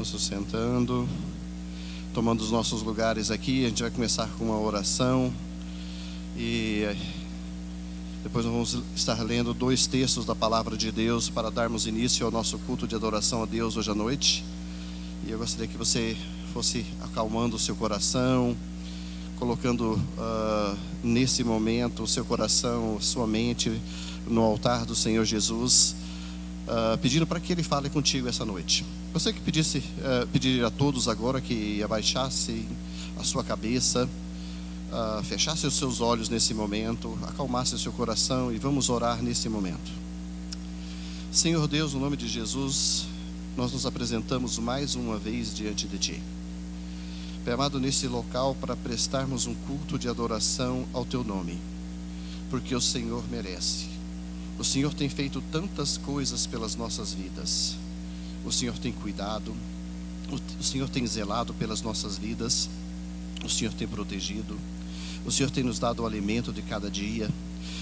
Vamos se sentando, tomando os nossos lugares aqui. A gente vai começar com uma oração e depois nós vamos estar lendo 2 textos da Palavra de Deus para darmos início ao nosso culto de adoração a Deus hoje à noite. E eu gostaria que você fosse acalmando o seu coração, colocando nesse momento o seu coração, sua mente no altar do Senhor Jesus, pedindo para que Ele fale contigo essa noite. Você que pedir a todos agora que abaixasse a sua cabeça, fechasse os seus olhos nesse momento, acalmasse o seu coração e vamos orar nesse momento. Senhor Deus, no nome de Jesus, nós nos apresentamos mais uma vez diante de Ti, Pai amado, nesse local para prestarmos um culto de adoração ao Teu nome, porque o Senhor merece. O Senhor tem feito tantas coisas pelas nossas vidas. O Senhor tem cuidado, o Senhor tem zelado pelas nossas vidas, o Senhor tem protegido, o Senhor tem nos dado o alimento de cada dia,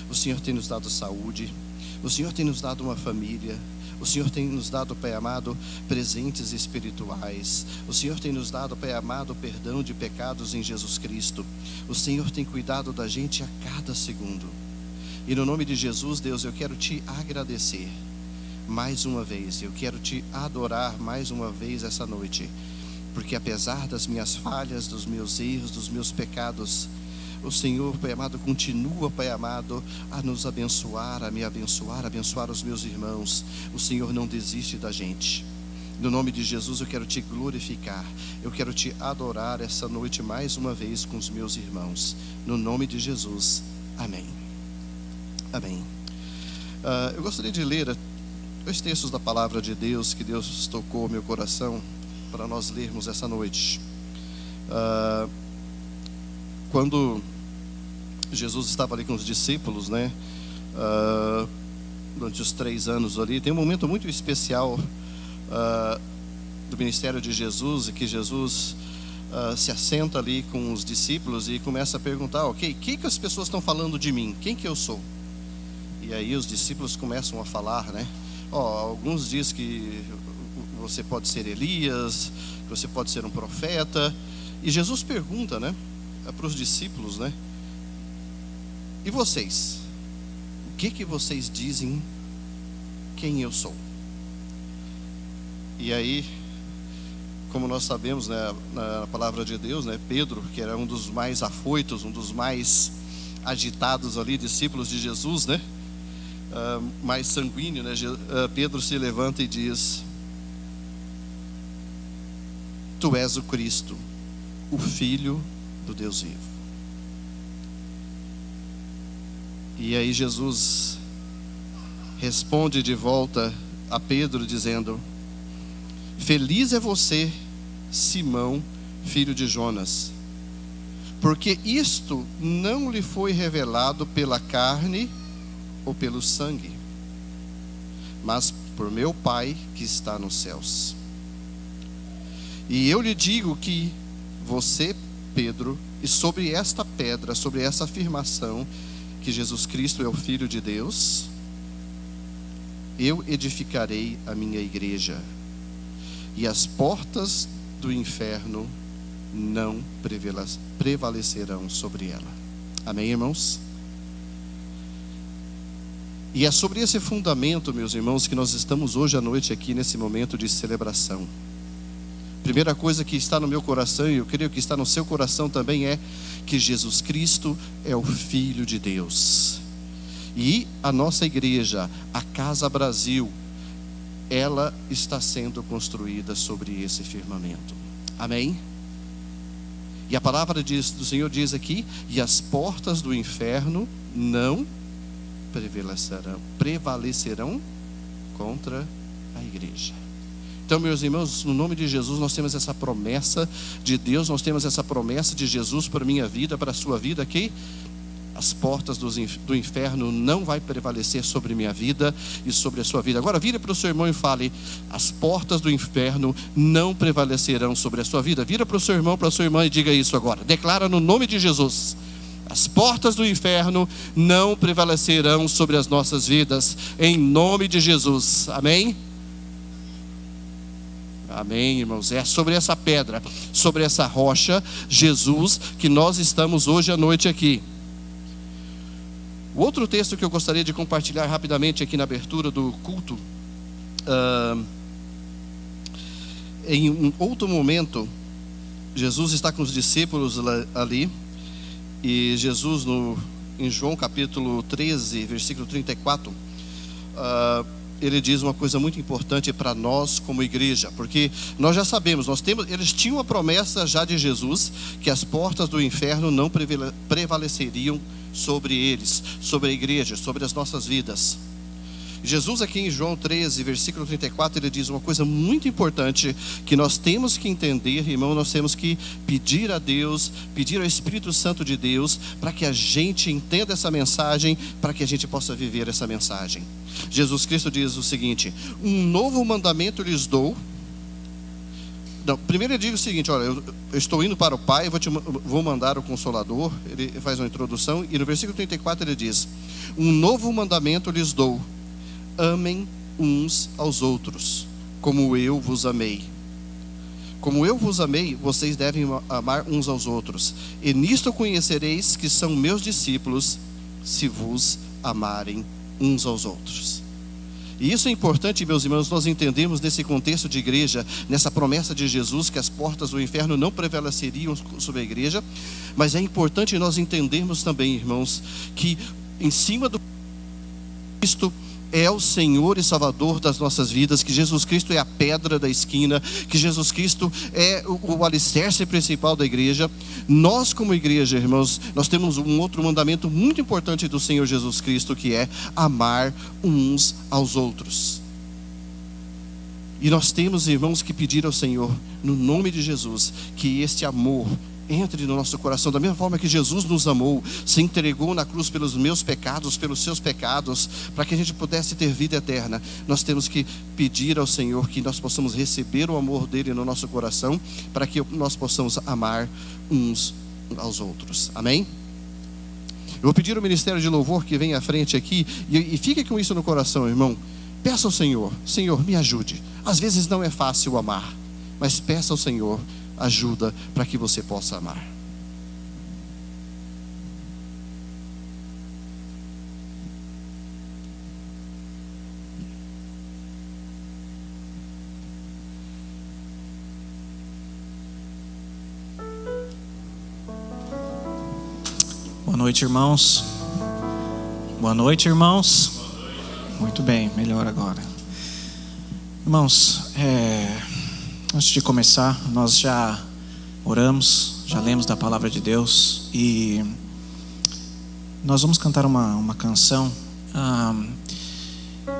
o Senhor tem nos dado saúde, o Senhor tem nos dado uma família, o Senhor tem nos dado, Pai amado, presentes espirituais. O Senhor tem nos dado, Pai amado, perdão de pecados em Jesus Cristo. O Senhor tem cuidado da gente a cada segundo. E no nome de Jesus, Deus, eu quero Te agradecer mais uma vez. Eu quero Te adorar mais uma vez essa noite. Porque apesar das minhas falhas, dos meus erros, dos meus pecados, o Senhor, Pai amado, continua, Pai amado, a nos abençoar, a me abençoar, abençoar os meus irmãos. O Senhor não desiste da gente. No nome de Jesus eu quero Te glorificar. Eu quero Te adorar essa noite mais uma vez com os meus irmãos. No nome de Jesus. Amém. Amém. Eu gostaria de ler 2 textos da Palavra de Deus que Deus tocou meu coração para nós lermos essa noite. Quando Jesus estava ali com os discípulos, né? Durante os 3 anos ali, tem um momento muito especial do ministério de Jesus, e que Jesus se assenta ali com os discípulos e começa a perguntar: ok, o que as pessoas estão falando de mim? Quem que eu sou? E aí os discípulos começam a falar, né? Alguns dizem que você pode ser Elias, que você pode ser um profeta. E Jesus pergunta, né, para os discípulos, né? E vocês? O que vocês dizem quem eu sou? E aí, como nós sabemos, né, na palavra de Deus, né, Pedro, que era um dos mais afoitos, um dos mais agitados ali, discípulos de Jesus, né, mais sanguíneo, né, Pedro se levanta e diz: Tu és o Cristo, o Filho do Deus vivo. E aí Jesus responde de volta a Pedro dizendo: Feliz é você, Simão, filho de Jonas, porque isto não lhe foi revelado pela carne ou pelo sangue, mas por meu Pai que está nos céus. E eu lhe digo que você, Pedro, e sobre esta pedra, sobre essa afirmação que Jesus Cristo é o Filho de Deus, eu edificarei a minha igreja, e as portas do inferno não prevalecerão sobre ela. Amém, irmãos? E é sobre esse fundamento, meus irmãos, que nós estamos hoje à noite aqui nesse momento de celebração. Primeira coisa que está no meu coração, e eu creio que está no seu coração também, é que Jesus Cristo é o Filho de Deus. E a nossa igreja, a Casa Brasil, ela está sendo construída sobre esse firmamento. Amém? E a palavra do Senhor diz aqui: e as portas do inferno não prevalecerão contra a igreja. Então, meus irmãos, no nome de Jesus, nós temos essa promessa de Deus, nós temos essa promessa de Jesus para a minha vida, para a sua vida aqui. As portas do inferno não vai prevalecer sobre minha vida e sobre a sua vida. Agora vire para o seu irmão e fale: as portas do inferno não prevalecerão sobre a sua vida. Vira para o seu irmão, para a sua irmã e diga isso agora. Declara no nome de Jesus: as portas do inferno não prevalecerão sobre as nossas vidas, em nome de Jesus. Amém? Amém, irmãos? É sobre essa pedra, sobre essa rocha, Jesus, que nós estamos hoje à noite aqui. O outro texto que eu gostaria de compartilhar rapidamente aqui na abertura do culto, em um outro momento, Jesus está com os discípulos ali, e Jesus em João capítulo 13, versículo 34, ele diz uma coisa muito importante para nós como igreja, porque nós já sabemos, eles tinham a promessa já de Jesus, que as portas do inferno não prevaleceriam sobre eles, sobre a igreja, sobre as nossas vidas. Jesus aqui em João 13, versículo 34, ele diz uma coisa muito importante que nós temos que entender, irmão. Nós temos que pedir a Deus, pedir ao Espírito Santo de Deus, para que a gente entenda essa mensagem, para que a gente possa viver essa mensagem. Jesus Cristo diz o seguinte: um novo mandamento lhes dou. Não, primeiro ele diz o seguinte: olha, eu estou indo para o Pai, vou mandar o Consolador. Ele faz uma introdução, e no versículo 34 ele diz: um novo mandamento lhes dou, amem uns aos outros, como eu vos amei. Como eu vos amei, vocês devem amar uns aos outros. E nisto conhecereis que são meus discípulos, se vos amarem uns aos outros. E isso é importante, meus irmãos, nós entendemos nesse contexto de igreja, nessa promessa de Jesus, que as portas do inferno não prevaleceriam sobre a igreja. Mas é importante nós entendermos também, irmãos, que em cima do Cristo é o Senhor e Salvador das nossas vidas, que Jesus Cristo é a pedra da esquina, que Jesus Cristo é o alicerce principal da igreja. Nós como igreja, irmãos, nós temos um outro mandamento muito importante do Senhor Jesus Cristo, que é amar uns aos outros. E nós temos, irmãos, que pedir ao Senhor, no nome de Jesus, que este amor entre no nosso coração, da mesma forma que Jesus nos amou, se entregou na cruz pelos meus pecados, pelos seus pecados, para que a gente pudesse ter vida eterna. Nós temos que pedir ao Senhor que nós possamos receber o amor dele no nosso coração, para que nós possamos amar uns aos outros. Amém? Eu vou pedir ao Ministério de Louvor que venha à frente aqui, e fique com isso no coração, irmão. Peça ao Senhor: Senhor, me ajude. Às vezes não é fácil amar, mas peça ao Senhor ajuda para que você possa amar. Boa noite, irmãos. Boa noite, irmãos. Muito bem, melhor agora. Irmãos, antes de começar, nós já oramos, já lemos da palavra de Deus, e nós vamos cantar uma canção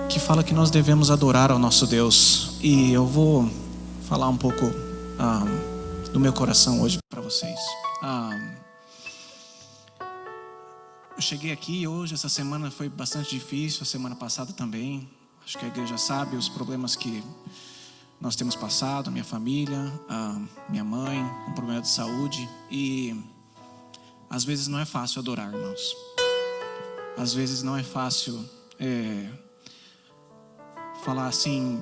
que fala que nós devemos adorar ao nosso Deus. E eu vou falar um pouco do meu coração hoje para vocês. Eu cheguei aqui hoje, essa semana foi bastante difícil, a semana passada também. Acho que a igreja sabe os problemas que nós temos passado, a minha família, a minha mãe, um problema de saúde. E às vezes não é fácil adorar, irmãos. Às vezes não é fácil falar assim: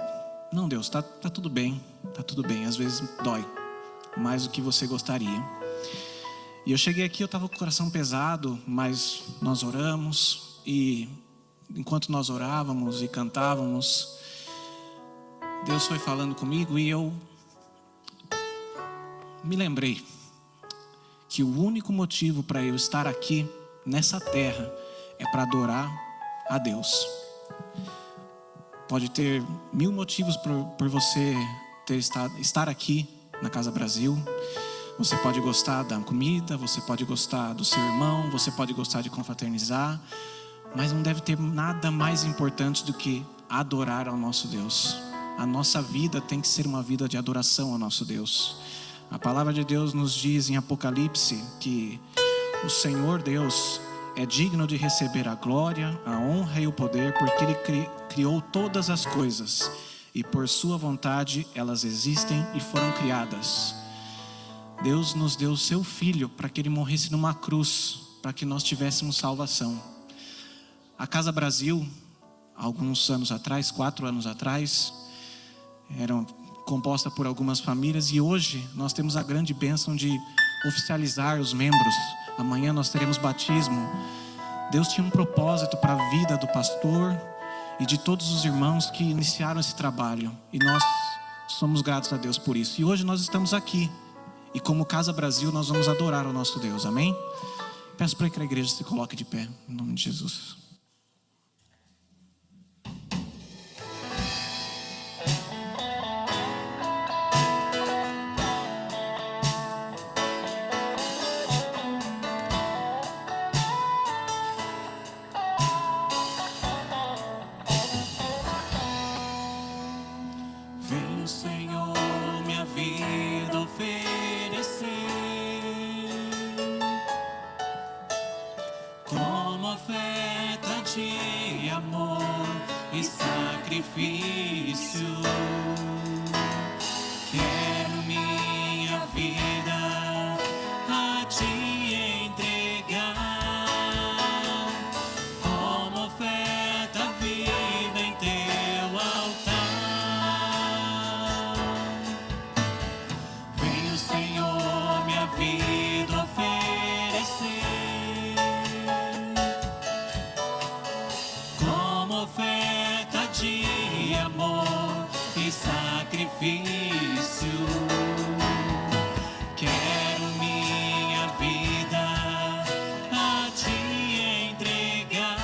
não, Deus, tá tudo bem, tá tudo bem. Às vezes dói mais do que você gostaria. E eu cheguei aqui, eu estava com o coração pesado, mas nós oramos, e enquanto nós orávamos e cantávamos, Deus foi falando comigo, e eu me lembrei que o único motivo para eu estar aqui nessa terra é para adorar a Deus. Pode ter 1000 motivos por você estar aqui na Casa Brasil. Você pode gostar da comida, você pode gostar do seu irmão, você pode gostar de confraternizar, mas não deve ter nada mais importante do que adorar ao nosso Deus. A nossa vida tem que ser uma vida de adoração ao nosso Deus. A palavra de Deus nos diz em Apocalipse que o Senhor Deus é digno de receber a glória, a honra e o poder, porque Ele criou todas as coisas, e por sua vontade elas existem e foram criadas. Deus nos deu o seu Filho para que Ele morresse numa cruz, para que nós tivéssemos salvação. A Casa Brasil, alguns anos atrás, 4 anos atrás, composta por algumas famílias, e hoje nós temos a grande bênção de oficializar os membros. Amanhã nós teremos batismo. Deus tinha um propósito para a vida do pastor e de todos os irmãos que iniciaram esse trabalho, e nós somos gratos a Deus por isso. E hoje nós estamos aqui, e como Casa Brasil nós vamos adorar o nosso Deus, amém? Peço para que a igreja se coloque de pé, em nome de Jesus. Vem o Senhor minha vida oferecer como oferta de amor e sacrifício. Quero minha vida a te entregar como oferta viva em teu altar. Vem o Senhor minha vida oferecer como oferta de amor e sacrifício. Quero minha vida a te entregar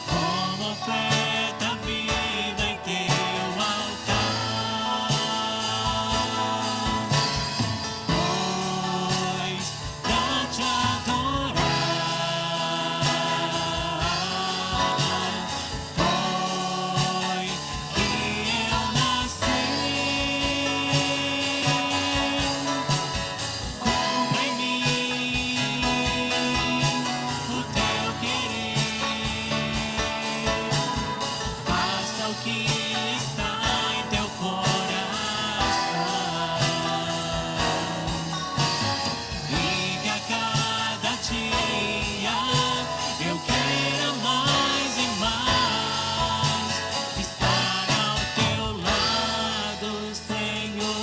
como oferta viva em teu altar. Pois pra te adorar foi que eu nasci. Cumpra em mim o teu querer, faça o que está em teu coração, e que a cada dia eu queira mais e mais estar ao teu lado, Senhor.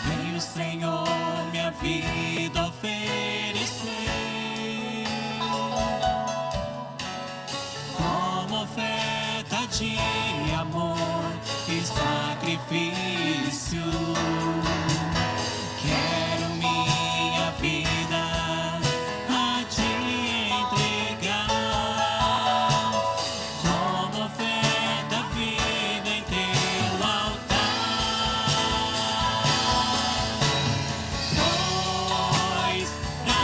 Vem o Senhor minha vida oferecer como oferta de amor e sacrifício. Quero minha vida a te entregar como oferta viva em teu altar. Pois pra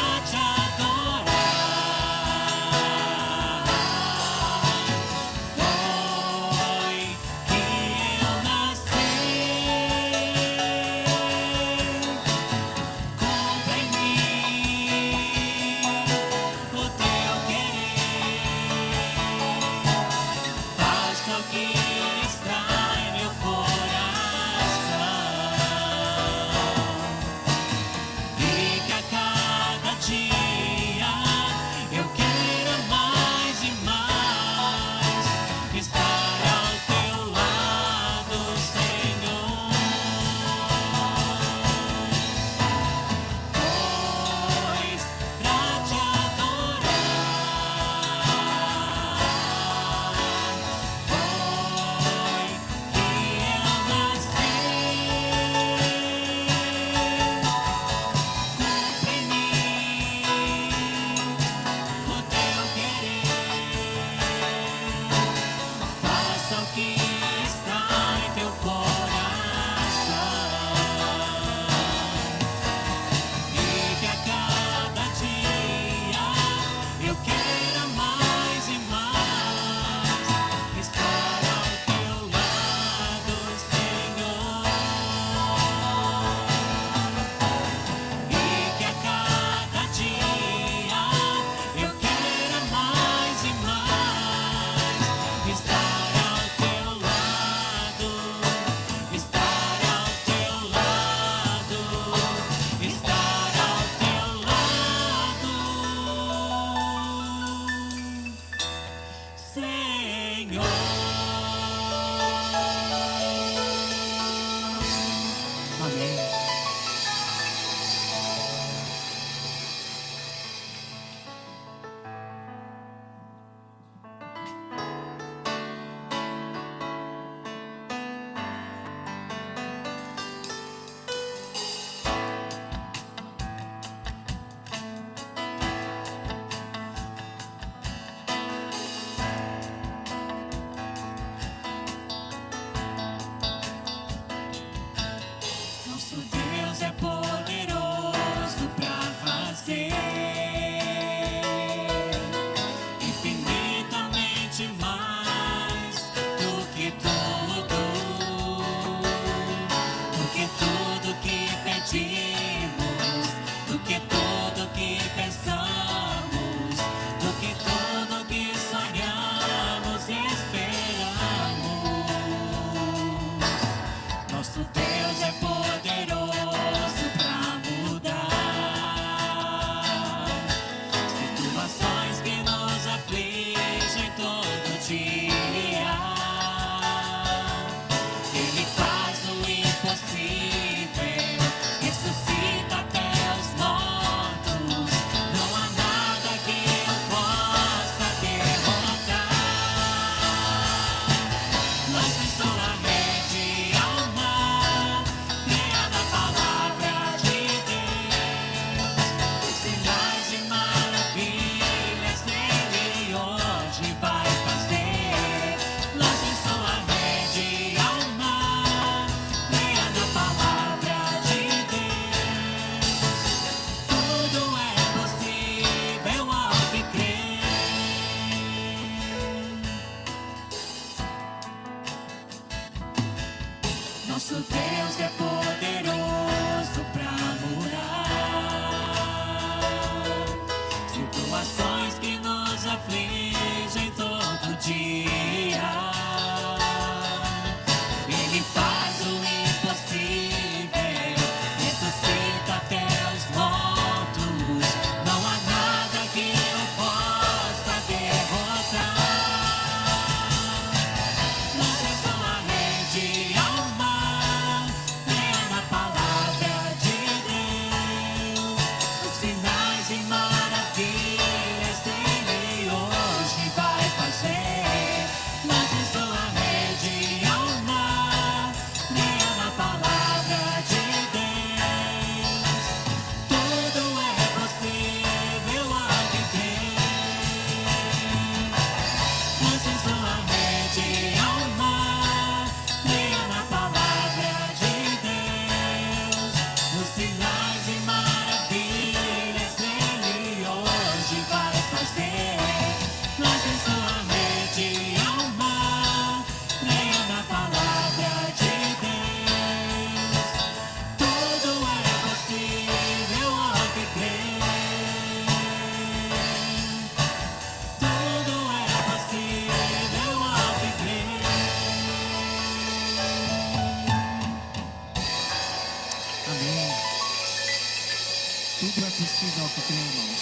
Tudo é possível ao que crê, irmãos.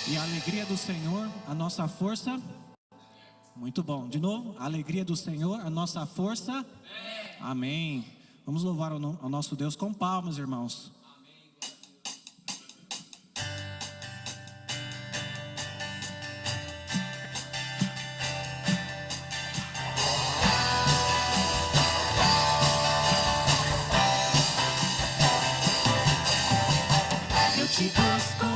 E a alegria do Senhor, a nossa força. Muito bom. De novo, a alegria do Senhor, a nossa força. Amém. Vamos louvar ao nosso Deus com palmas, irmãos. Eu te busco,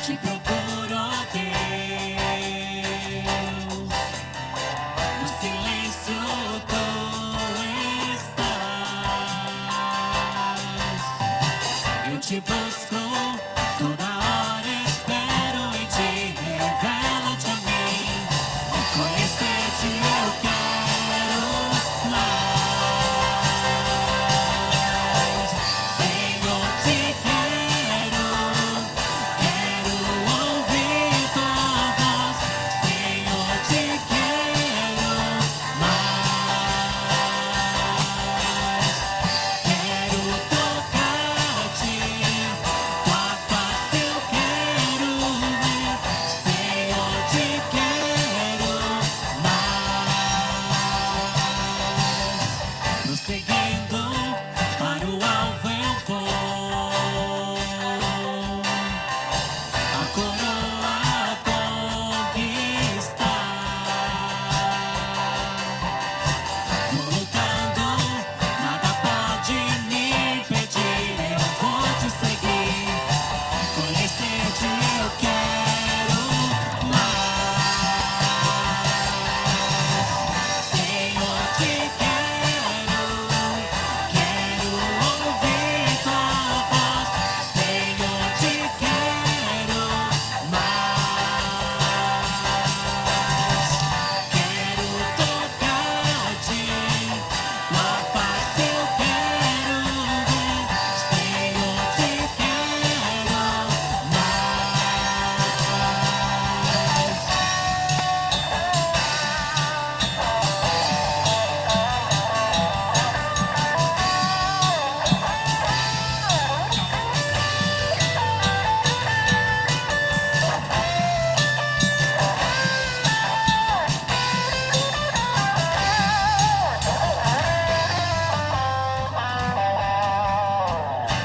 te procuro, ó Deus. No silêncio tu estás. Eu te busco, toda hora espero e te revelo-te a mim. Conhecer-te eu quero mais. Senhor, te quero ouvir tua voz. Senhor, te quero mais. Quero tocar-te, tua face eu quero ver. Senhor, te quero mais. Prosseguindo para o alvo eu vou, a coroa conquistar. Vou lutando, nada pode me impedir. Eu vou te seguir, conhecer-te eu quero mais. Senhor, te quero ouvir tua voz. Senhor, te quero mais. Quero tocar-te, tua face eu quero ver. Senhor, te quero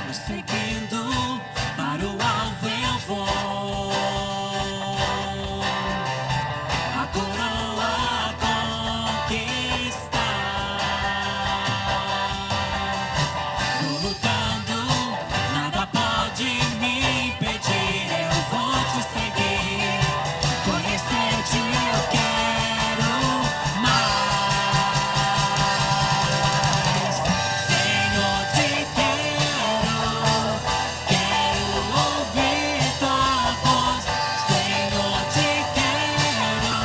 Prosseguindo para o alvo eu vou, a coroa conquistar. Vou lutando, nada pode me impedir. Eu vou te seguir, conhecer-te eu quero mais. Senhor, te quero ouvir tua voz. Senhor, te quero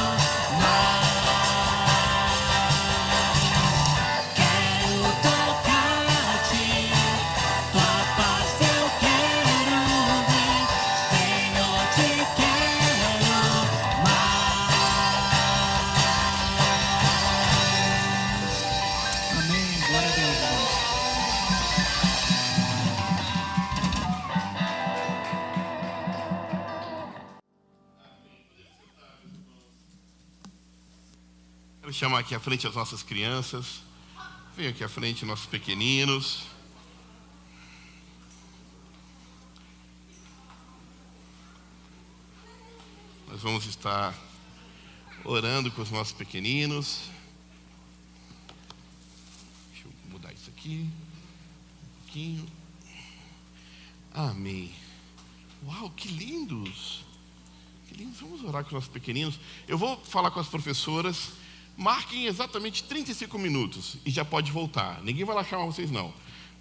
mais. Quero tocar-te, tua face eu quero ver. Senhor, te quero mais. Amém. Glória a Deus, irmãos. Quero chamar aqui à frente as nossas crianças. Venham aqui à frente nossos pequeninos. Nós vamos estar orando com os nossos pequeninos. Deixa eu mudar isso aqui um pouquinho. Amém. Uau, que lindos! Que lindos. Vamos orar com os nossos pequeninos. Eu vou falar com as professoras. Marquem exatamente 35 minutos e já pode voltar. Ninguém vai lá chamar vocês, não.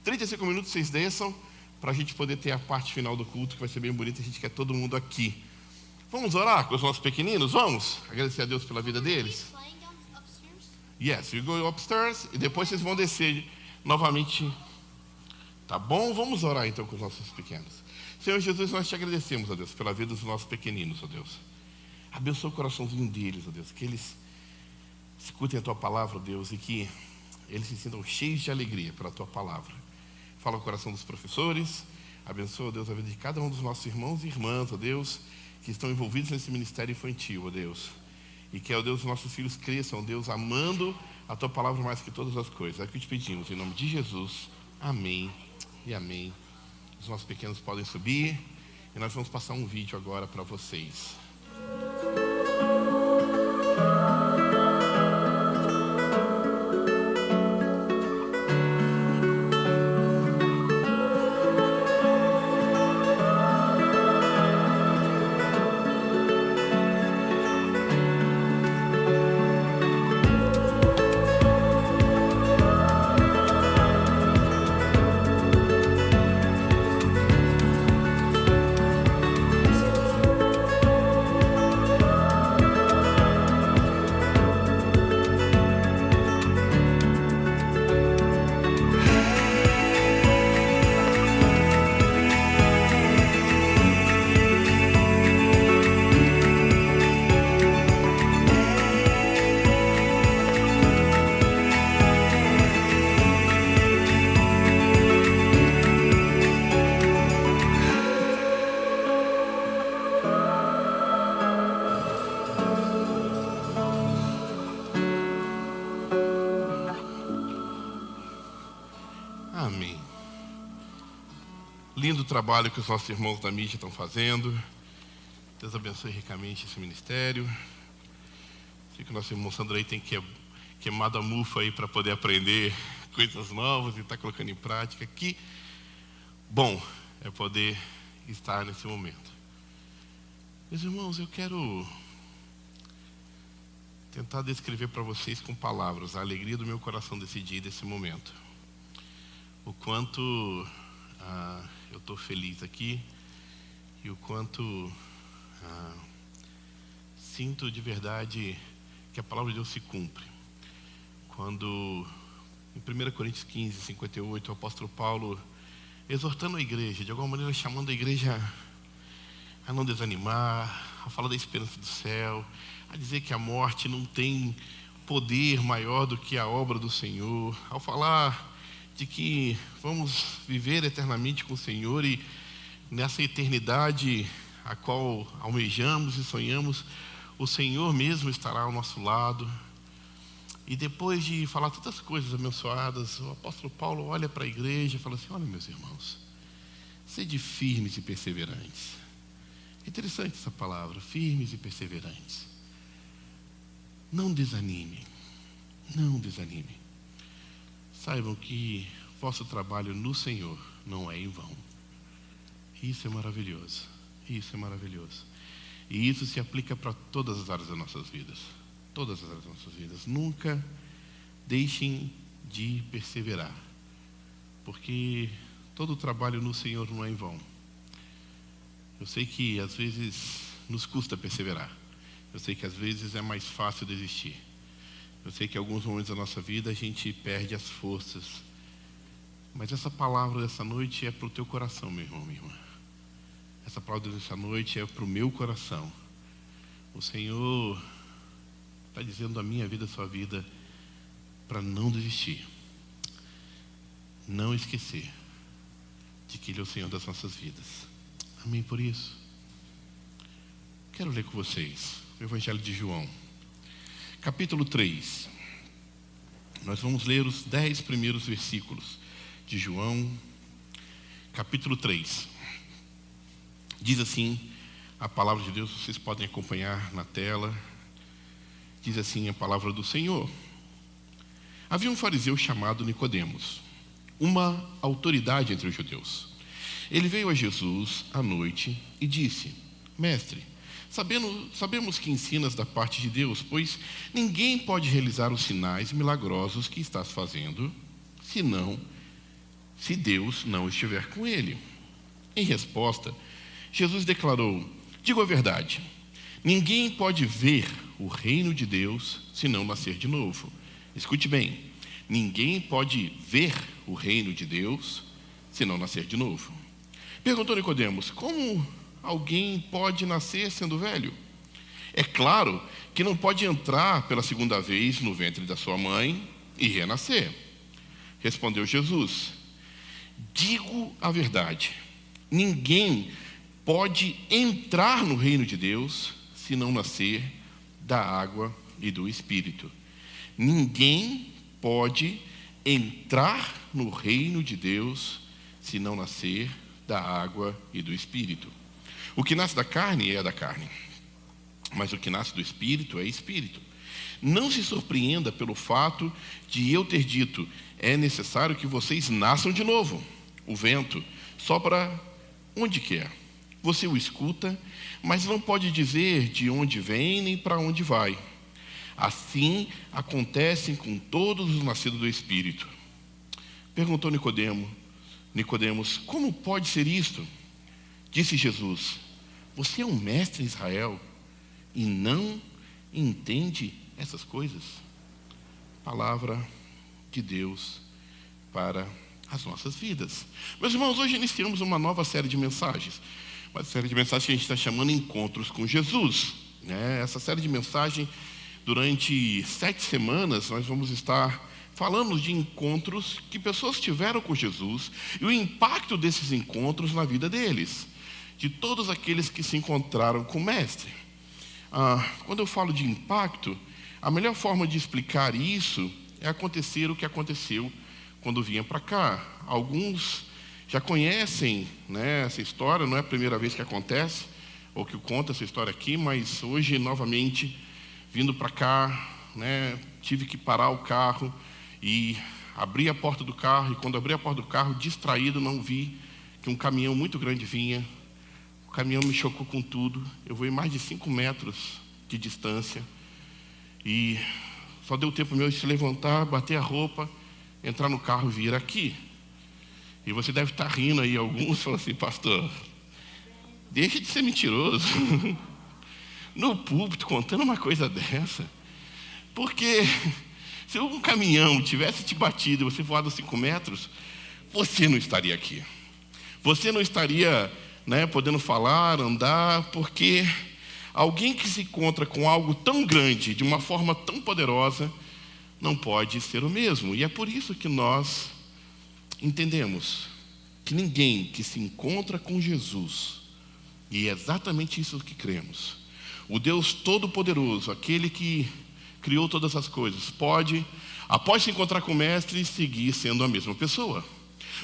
35 minutos vocês desçam para a gente poder ter a parte final do culto, que vai ser bem bonita. A gente quer todo mundo aqui. Vamos orar com os nossos pequeninos? Vamos? Agradecer a Deus pela vida deles? Yes, you go upstairs e depois vocês vão descer novamente. Tá bom? Vamos orar então com os nossos pequenos. Senhor Jesus, nós te agradecemos, ó Deus, pela vida dos nossos pequeninos, ó Deus. Abençoa o coraçãozinho deles, ó Deus, que eles escutem a tua palavra, ó Deus, e que eles se sintam cheios de alegria pela tua palavra. Fala o coração dos professores, Abençoa, Deus, a vida de cada um dos nossos irmãos e irmãs, ó Deus, que estão envolvidos nesse ministério infantil, ó Deus. E que, ó Deus, os nossos filhos cresçam, ó Deus, amando a Tua palavra mais que todas as coisas. É o que te pedimos, em nome de Jesus. Amém e amém. Os nossos pequenos podem subir e nós vamos passar um vídeo agora para vocês. Amém. Lindo trabalho que os nossos irmãos da mídia estão fazendo. Deus abençoe ricamente esse ministério. Sei que o nosso irmão Sandro aí tem queimado a mufa aí para poder aprender coisas novas e está colocando em prática. Que bom é poder estar nesse momento. Meus irmãos, eu quero tentar descrever para vocês com palavras a alegria do meu coração desse dia e desse momento. O quanto eu estou feliz aqui e o quanto sinto de verdade que a palavra de Deus se cumpre. Quando, em 1 Coríntios 15, 58, o apóstolo Paulo, exortando a igreja, de alguma maneira chamando a igreja a não desanimar, a falar da esperança do céu, a dizer que a morte não tem poder maior do que a obra do Senhor, ao falar de que vamos viver eternamente com o Senhor e nessa eternidade a qual almejamos e sonhamos, o Senhor mesmo estará ao nosso lado. E depois de falar tantas coisas abençoadas, o apóstolo Paulo olha para a igreja e fala assim: olha, meus irmãos, sede firmes e perseverantes. É interessante essa palavra, firmes e perseverantes. Não desanimem, não desanimem. Saibam que vosso trabalho no Senhor não é em vão. Isso é maravilhoso. Isso é maravilhoso. E isso se aplica para todas as áreas das nossas vidas. Todas as áreas das nossas vidas. Nunca deixem de perseverar. Porque todo o trabalho no Senhor não é em vão. Eu sei que às vezes nos custa perseverar. Eu sei que às vezes é mais fácil desistir. Eu sei que em alguns momentos da nossa vida a gente perde as forças. Mas essa palavra dessa noite é para o teu coração, meu irmão, minha irmã. Essa palavra dessa noite é para o meu coração. O Senhor está dizendo a minha vida, a sua vida, para não desistir. Não esquecer de que Ele é o Senhor das nossas vidas. Amém por isso? Quero ler com vocês o Evangelho de João. Capítulo 3. Nós vamos ler os 10 primeiros versículos de João, capítulo 3. Diz assim a palavra de Deus, vocês podem acompanhar na tela. Diz assim a palavra do Senhor. Havia um fariseu chamado Nicodemos, uma autoridade entre os judeus. Ele veio a Jesus à noite e disse: Mestre, sabemos que ensinas da parte de Deus, pois ninguém pode realizar os sinais milagrosos que estás fazendo, se Deus não estiver com ele. Em resposta, Jesus declarou: digo a verdade, ninguém pode ver o reino de Deus se não nascer de novo. Escute bem, ninguém pode ver o reino de Deus se não nascer de novo. Perguntou Nicodemos: como alguém pode nascer sendo velho? É claro que não pode entrar pela segunda vez no ventre da sua mãe e renascer. Respondeu Jesus: digo a verdade, Ninguém pode entrar no reino de Deus se não nascer da água e do Espírito. Ninguém pode entrar no reino de Deus se não nascer da água e do Espírito. O que nasce da carne é da carne, mas o que nasce do Espírito é Espírito. Não se surpreenda pelo fato de eu ter dito: é necessário que vocês nasçam de novo. O vento sopra onde quer. Você o escuta, mas não pode dizer de onde vem nem para onde vai. Assim acontece com todos os nascidos do Espírito. Perguntou Nicodemos, como pode ser isto? Disse Jesus: você é um mestre em Israel e não entende essas coisas? Palavra de Deus para as nossas vidas. Meus irmãos, hoje iniciamos uma nova série de mensagens. Uma série de mensagens que a gente está chamando Encontros com Jesus. Essa série de mensagens, durante 7 semanas, nós vamos estar falando de encontros que pessoas tiveram com Jesus e o impacto desses encontros na vida deles, de todos aqueles que se encontraram com o Mestre. Quando eu falo de impacto, a melhor forma de explicar isso é acontecer o que aconteceu quando vinha para cá. Alguns já conhecem, essa história, não é a primeira vez que acontece, ou que eu conto essa história aqui, mas hoje, novamente, vindo para cá, tive que parar o carro e abrir a porta do carro, e quando abri a porta do carro, distraído, não vi que um caminhão muito grande vinha. O caminhão me chocou com tudo. Eu voei mais de 5 metros de distância, e só deu tempo meu de se levantar, bater a roupa, entrar no carro e vir aqui. E você deve estar rindo aí, alguns falam assim: pastor, deixa de ser mentiroso. No púlpito, contando uma coisa dessa. Porque se um caminhão tivesse te batido e você voado 5 metros, você não estaria aqui. Você não estaria, podendo falar, andar, porque alguém que se encontra com algo tão grande, de uma forma tão poderosa, não pode ser o mesmo. E é por isso que nós entendemos que ninguém que se encontra com Jesus, e é exatamente isso que cremos, o Deus Todo-Poderoso, aquele que criou todas as coisas, pode, após se encontrar com o Mestre, seguir sendo a mesma pessoa.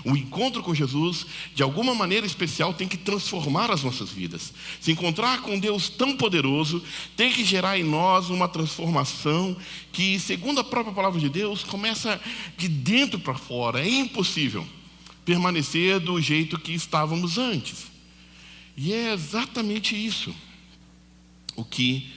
O encontro com Jesus, de alguma maneira especial, tem que transformar as nossas vidas. Se encontrar com Deus tão poderoso tem que gerar em nós uma transformação que, segundo a própria palavra de Deus, começa de dentro para fora. É impossível permanecer do jeito que estávamos antes. E é exatamente isso o que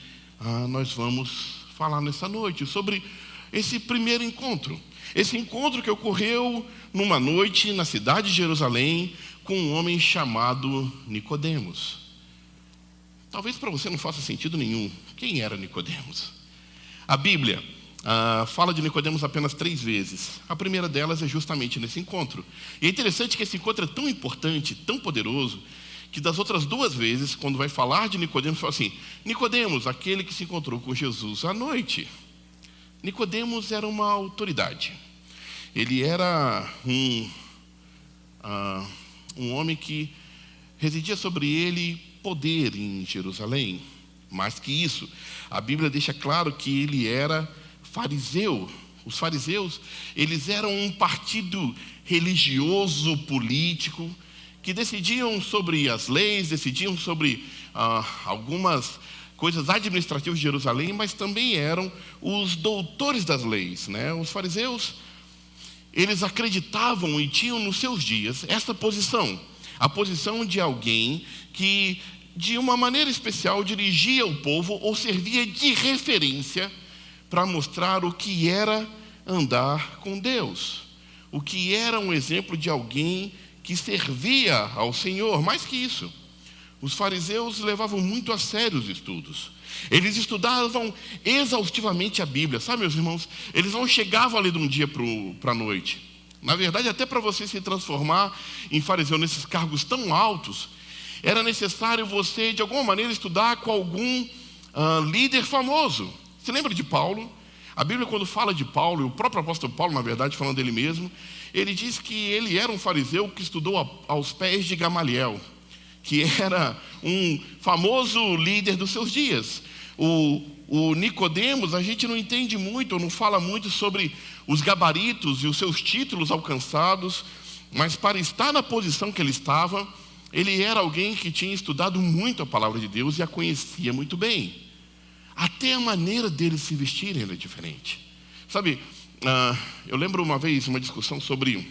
nós vamos falar nessa noite, sobre esse primeiro encontro. Esse encontro que ocorreu numa noite na cidade de Jerusalém com um homem chamado Nicodemos. Talvez para você não faça sentido nenhum. Quem era Nicodemos? A Bíblia fala de Nicodemos apenas 3 vezes. A primeira delas é justamente nesse encontro. E é interessante que esse encontro é tão importante, tão poderoso, que das outras 2 vezes, quando vai falar de Nicodemos, fala assim: Nicodemos, aquele que se encontrou com Jesus à noite. Nicodemos era uma autoridade. Ele era um homem que residia sobre ele poder em Jerusalém. Mais que isso, a Bíblia deixa claro que ele era fariseu. Os fariseus, eles eram um partido religioso, político, que decidiam sobre as leis, decidiam sobre algumas coisas administrativas de Jerusalém, mas também eram os doutores das leis, Os fariseus, eles acreditavam e tinham nos seus dias essa posição, a posição de alguém que, de uma maneira especial, dirigia o povo ou servia de referência para mostrar o que era andar com Deus, o que era um exemplo de alguém que servia ao Senhor. Mais que isso, os fariseus levavam muito a sério os estudos. Eles estudavam exaustivamente a Bíblia. Sabe, meus irmãos, eles não chegavam ali de um dia para a noite. Na verdade, até para você se transformar em fariseu nesses cargos tão altos, era necessário você, de alguma maneira, estudar com algum líder famoso. Você lembra de Paulo? A Bíblia, quando fala de Paulo, e o próprio apóstolo Paulo, na verdade, falando dele mesmo, ele diz que ele era um fariseu que estudou aos pés de Gamaliel, que era um famoso líder dos seus dias. O Nicodemos, a gente não entende muito, ou não fala muito sobre os gabaritos e os seus títulos alcançados, mas para estar na posição que ele estava, ele era alguém que tinha estudado muito a palavra de Deus e a conhecia muito bem. Até a maneira deles se vestirem era diferente. Sabe, eu lembro uma vez uma discussão sobre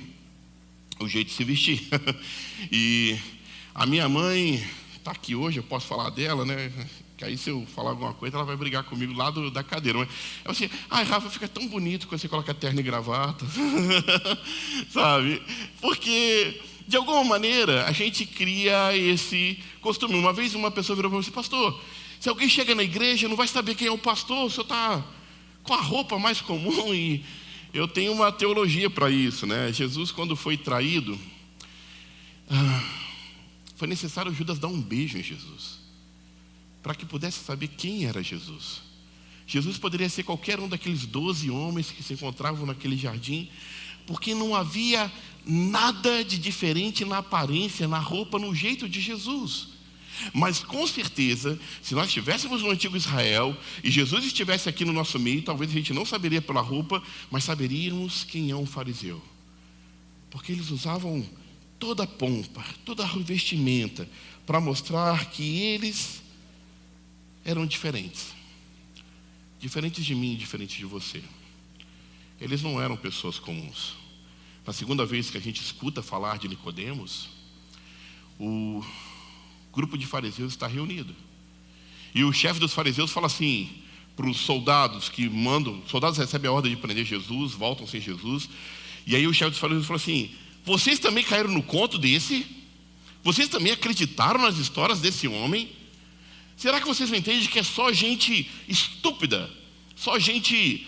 o jeito de se vestir. E a minha mãe está aqui hoje, eu posso falar dela, né? Que aí se eu falar alguma coisa, ela vai brigar comigo lá da cadeira. Mas ela assim, Rafa, fica tão bonito quando você coloca terno e gravata. Sabe? Porque, de alguma maneira, a gente cria esse costume. Uma vez uma pessoa virou para mim e disse, pastor, se alguém chega na igreja, não vai saber quem é o pastor, o senhor está com a roupa mais comum. E eu tenho uma teologia para isso, né? Jesus, quando foi traído, foi necessário Judas dar um beijo em Jesus, para que pudesse saber quem era Jesus. Jesus poderia ser qualquer um daqueles 12 homens que se encontravam naquele jardim, porque não havia nada de diferente na aparência, na roupa, no jeito de Jesus. Mas com certeza, se nós estivéssemos no antigo Israel e Jesus estivesse aqui no nosso meio, talvez a gente não saberia pela roupa, mas saberíamos quem é um fariseu. Porque eles usavam toda a pompa, toda a vestimenta, para mostrar que eles eram diferentes. Diferentes de mim e diferentes de você. Eles não eram pessoas comuns. Na segunda vez que a gente escuta falar de Nicodemos, o grupo de fariseus está reunido. E o chefe dos fariseus fala assim para os soldados que mandam, os soldados recebem a ordem de prender Jesus, voltam sem Jesus. E aí o chefe dos fariseus fala assim, vocês também caíram no conto desse? Vocês também acreditaram nas histórias desse homem? Será que vocês não entendem que é só gente estúpida, só gente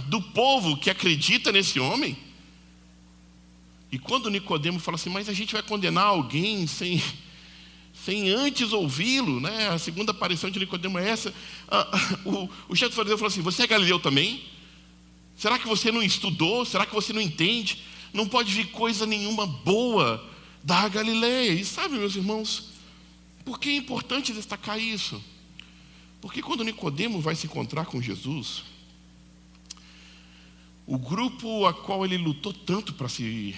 do povo que acredita nesse homem? E quando Nicodemo fala assim, mas a gente vai condenar alguém sem antes ouvi-lo, né? A segunda aparição de Nicodemo é essa. O chefe do fariseu falou assim, você é galileu também? Será que você não estudou? Será que você não entende? Não pode vir coisa nenhuma boa da Galileia. E sabe, meus irmãos, por que é importante destacar isso? Porque quando Nicodemo vai se encontrar com Jesus, o grupo a qual ele lutou tanto para se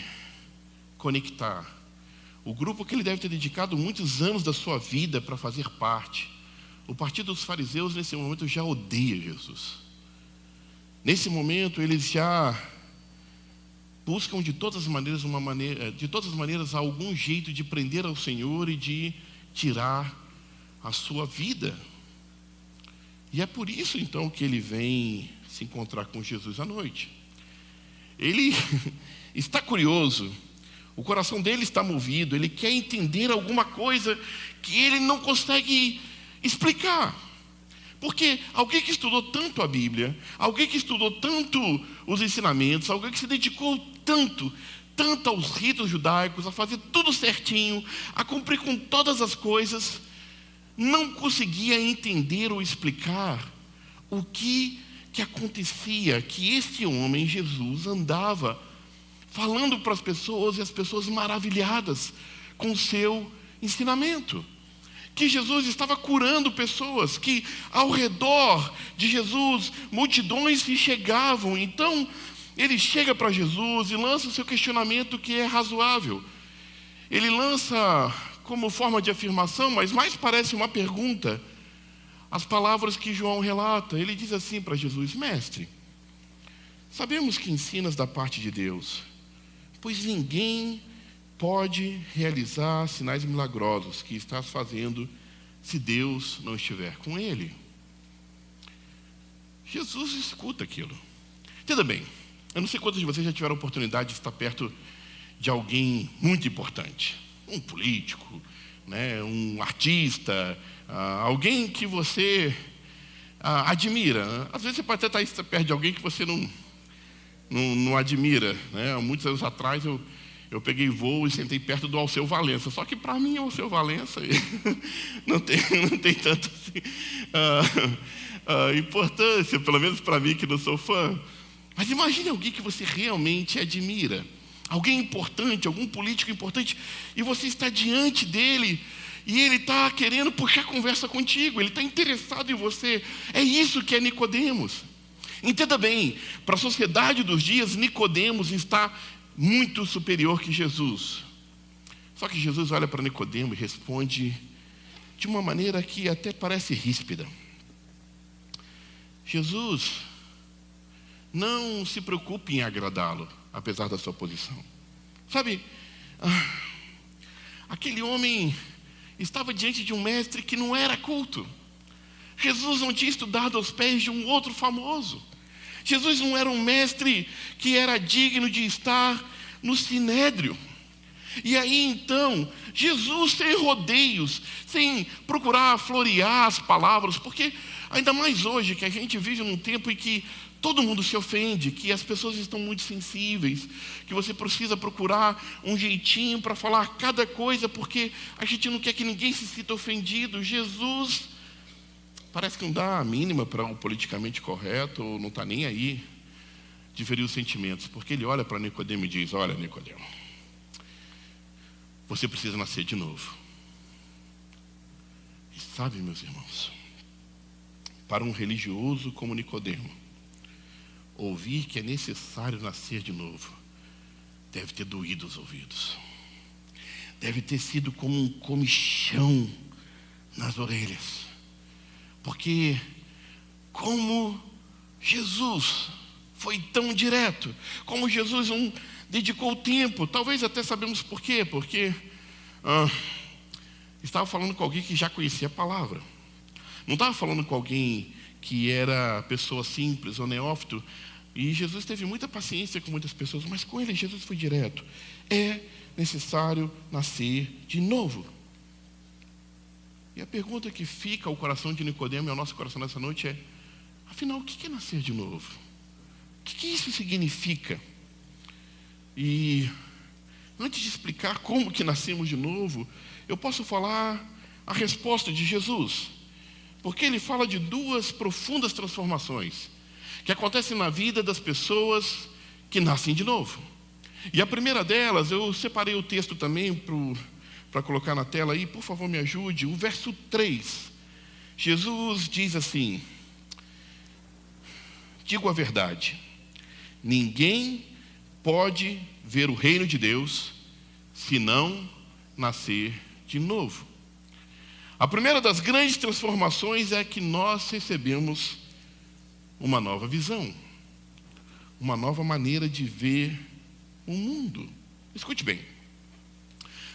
conectar, o grupo que ele deve ter dedicado muitos anos da sua vida para fazer parte, o partido dos fariseus nesse momento já odeia Jesus. Nesse momento eles já buscam de todas as maneiras algum jeito de prender ao Senhor e de tirar a sua vida. E é por isso então que ele vem se encontrar com Jesus à noite. Ele está curioso, o coração dele está movido, ele quer entender alguma coisa que ele não consegue explicar. Porque alguém que estudou tanto a Bíblia, alguém que estudou tanto os ensinamentos, alguém que se dedicou tanto aos ritos judaicos, a fazer tudo certinho, a cumprir com todas as coisas, não conseguia entender ou explicar o que acontecia, que esse homem, Jesus, andava falando para as pessoas e as pessoas maravilhadas com o seu ensinamento. Que Jesus estava curando pessoas, que ao redor de Jesus multidões se chegavam. Então ele chega para Jesus e lança o seu questionamento, que é razoável. Ele lança como forma de afirmação, mas mais parece uma pergunta, as palavras que João relata. Ele diz assim para Jesus, mestre, sabemos que ensinas da parte de Deus, pois ninguém pode realizar sinais milagrosos que estás fazendo se Deus não estiver com ele. Jesus escuta aquilo. Entenda bem, eu não sei quantos de vocês já tiveram a oportunidade de estar perto de alguém muito importante, um político, né, um artista, alguém que você admira. Às vezes você pode até estar perto de alguém que você não admira, né? Há muitos anos atrás eu peguei voo e sentei perto do Alceu Valença. Só que para mim o Alceu Valença não tem tanto assim. importância, pelo menos para mim que não sou fã. Mas imagine alguém que você realmente admira, alguém importante, algum político importante, e você está diante dele, e ele está querendo puxar conversa contigo, ele está interessado em você. É isso que é Nicodemos. Entenda bem, para a sociedade dos dias, Nicodemos está muito superior que Jesus. Só que Jesus olha para Nicodemos e responde de uma maneira que até parece ríspida. Jesus não se preocupe em agradá-lo, apesar da sua posição. Sabe, aquele homem estava diante de um mestre que não era culto. Jesus não tinha estudado aos pés de um outro famoso. Jesus não era um mestre que era digno de estar no sinédrio. E aí então, Jesus, sem rodeios, sem procurar florear as palavras, porque ainda mais hoje que a gente vive num tempo em que todo mundo se ofende, que as pessoas estão muito sensíveis, que você precisa procurar um jeitinho para falar cada coisa, porque a gente não quer que ninguém se sinta ofendido. Jesus parece que não dá a mínima para um politicamente correto, ou não está nem aí de ferir os sentimentos, porque ele olha para Nicodemo e diz: olha, Nicodemo, você precisa nascer de novo. E sabe, meus irmãos, para um religioso como Nicodemo, ouvir que é necessário nascer de novo deve ter doído os ouvidos. Deve ter sido como um comichão nas orelhas. Porque como Jesus foi tão direto, como Jesus não dedicou tempo, talvez até sabemos por quê, porque estava falando com alguém que já conhecia a palavra. Não estava falando com alguém que era pessoa simples ou neófito. E Jesus teve muita paciência com muitas pessoas, mas com ele Jesus foi direto. É necessário nascer de novo. E a pergunta que fica ao coração de Nicodemo e ao nosso coração nessa noite é: afinal, o que é nascer de novo? O que isso significa? E antes de explicar como que nascemos de novo, eu posso falar a resposta de Jesus. Porque ele fala de duas profundas transformações que acontecem na vida das pessoas que nascem de novo. E a primeira delas, eu separei o texto também para colocar na tela aí, por favor me ajude. O verso 3, Jesus diz assim: digo a verdade, ninguém pode ver o reino de Deus se não nascer de novo. A primeira das grandes transformações é que nós recebemos uma nova visão, uma nova maneira de ver o mundo. Escute bem,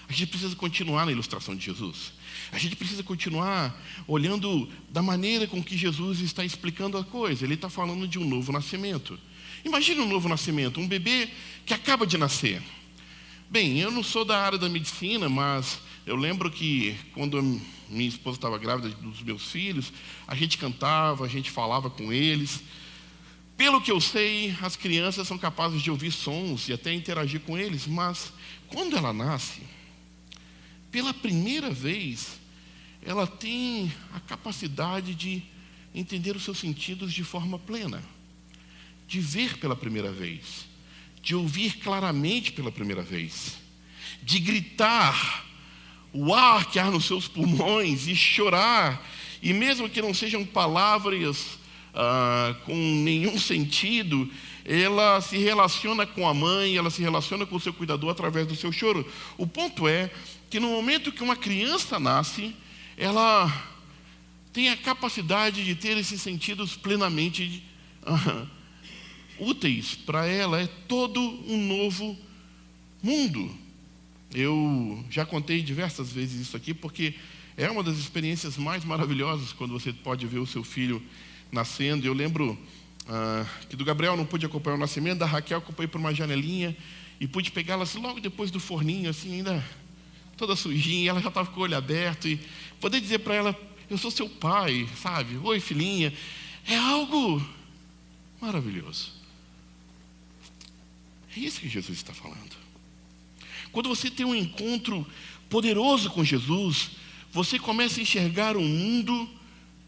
a gente precisa continuar na ilustração de Jesus. A gente precisa continuar olhando da maneira com que Jesus está explicando a coisa. Ele está falando de um novo nascimento. Imagine um novo nascimento, um bebê que acaba de nascer. Bem, eu não sou da área da medicina, mas eu lembro que quando minha esposa estava grávida dos meus filhos, a gente cantava, a gente falava com eles. Pelo que eu sei, as crianças são capazes de ouvir sons e até interagir com eles, mas quando ela nasce, pela primeira vez, ela tem a capacidade de entender os seus sentidos de forma plena, de ver pela primeira vez, de ouvir claramente pela primeira vez, de gritar o ar que há nos seus pulmões e chorar, e mesmo que não sejam palavras com nenhum sentido, ela se relaciona com a mãe, ela se relaciona com o seu cuidador através do seu choro. O ponto é que no momento que uma criança nasce, ela tem a capacidade de ter esses sentidos plenamente úteis para ela. É todo um novo mundo. Eu já contei diversas vezes isso aqui, porque é uma das experiências mais maravilhosas quando você pode ver o seu filho nascendo. Eu lembro que do Gabriel não pude acompanhar o nascimento, da Raquel acompanhei por uma janelinha e pude pegá-la assim, logo depois do forninho, assim, ainda toda sujinha, ela já estava com o olho aberto, e poder dizer para ela: eu sou seu pai, sabe? Oi, filhinha. É algo maravilhoso. É isso que Jesus está falando. Quando você tem um encontro poderoso com Jesus, você começa a enxergar o mundo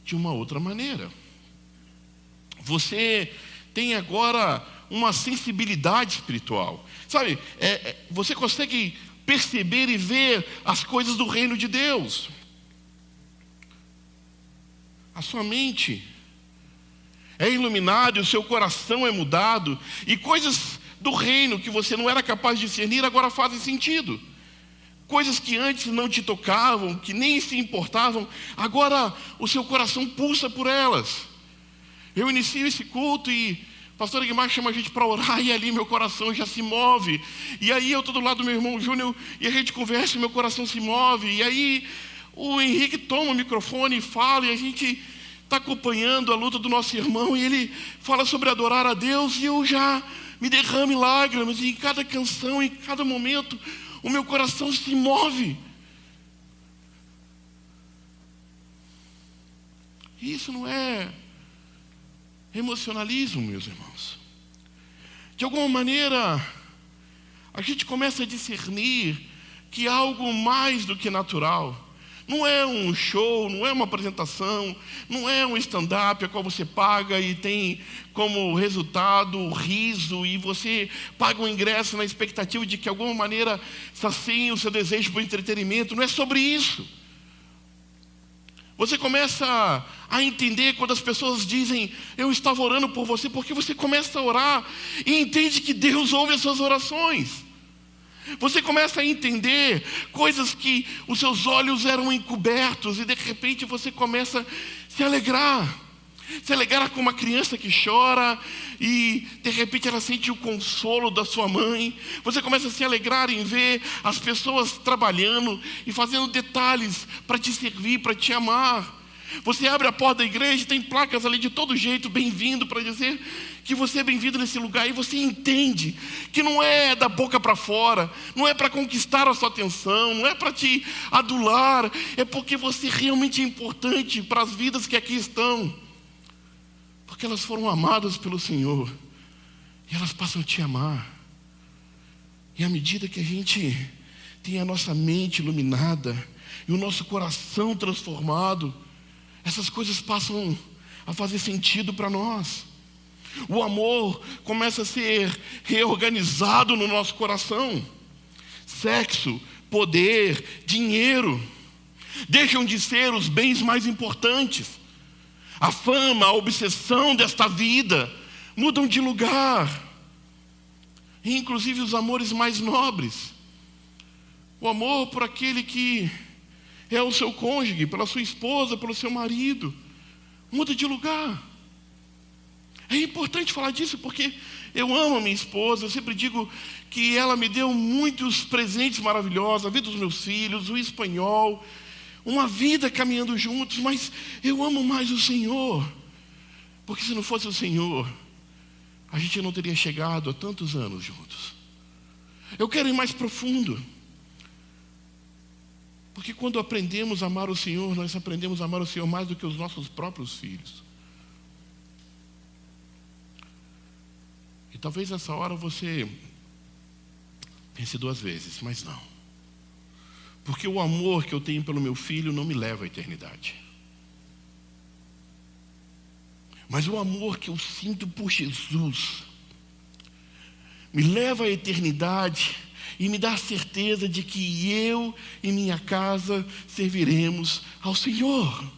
de uma outra maneira. Você tem agora uma sensibilidade espiritual. Sabe, você consegue perceber e ver as coisas do reino de Deus. A sua mente é iluminada, o seu coração é mudado, e coisas do reino que você não era capaz de discernir agora fazem sentido. Coisas que antes não te tocavam, que nem se importavam, agora o seu coração pulsa por elas. Eu inicio esse culto e o pastor Guimar chama a gente para orar, e ali meu coração já se move. E aí eu estou do lado do meu irmão Júnior e a gente conversa e meu coração se move. E aí o Henrique toma o microfone e fala, e a gente está acompanhando a luta do nosso irmão, e ele fala sobre adorar a Deus, e eu já me derramo em lágrimas, e em cada canção, em cada momento, o meu coração se move. Isso não é emocionalismo, meus irmãos. De alguma maneira, a gente começa a discernir que há algo mais do que natural. Não é um show, não é uma apresentação, não é um stand-up a qual você paga e tem como resultado o riso, e você paga um ingresso na expectativa de que de alguma maneira sacie o seu desejo por entretenimento. Não é sobre isso. Você começa a entender quando as pessoas dizem, eu estava orando por você, porque você começa a orar e entende que Deus ouve as suas orações. Você começa a entender coisas que os seus olhos eram encobertos, e de repente você começa a se alegrar. Se alegrar com uma criança que chora e de repente ela sente o consolo da sua mãe. Você começa a se alegrar em ver as pessoas trabalhando e fazendo detalhes para te servir, para te amar. Você abre a porta da igreja e tem placas ali de todo jeito, bem-vindo, para dizer que você é bem-vindo nesse lugar. E você entende que não é da boca para fora, não é para conquistar a sua atenção, não é para te adular, é porque você realmente é importante para as vidas que aqui estão. Porque elas foram amadas pelo Senhor, e elas passam a te amar. E à medida que a gente tem a nossa mente iluminada e o nosso coração transformado, essas coisas passam a fazer sentido para nós. O amor começa a ser reorganizado no nosso coração. Sexo, poder, dinheiro deixam de ser os bens mais importantes. A fama, a obsessão desta vida mudam de lugar. E inclusive os amores mais nobres. O amor por aquele que é o seu cônjuge, pela sua esposa, pelo seu marido, muda de lugar. É importante falar disso porque eu amo a minha esposa. Eu sempre digo que ela me deu muitos presentes maravilhosos, a vida dos meus filhos, o espanhol, uma vida caminhando juntos, mas eu amo mais o Senhor, porque se não fosse o Senhor, a gente não teria chegado a tantos anos juntos. Eu quero ir mais profundo, porque quando aprendemos a amar o Senhor, nós aprendemos a amar o Senhor mais do que os nossos próprios filhos. E talvez nessa hora você pense duas vezes, mas não. Porque o amor que eu tenho pelo meu filho não me leva à eternidade. Mas o amor que eu sinto por Jesus me leva à eternidade e me dá a certeza de que eu e minha casa serviremos ao Senhor.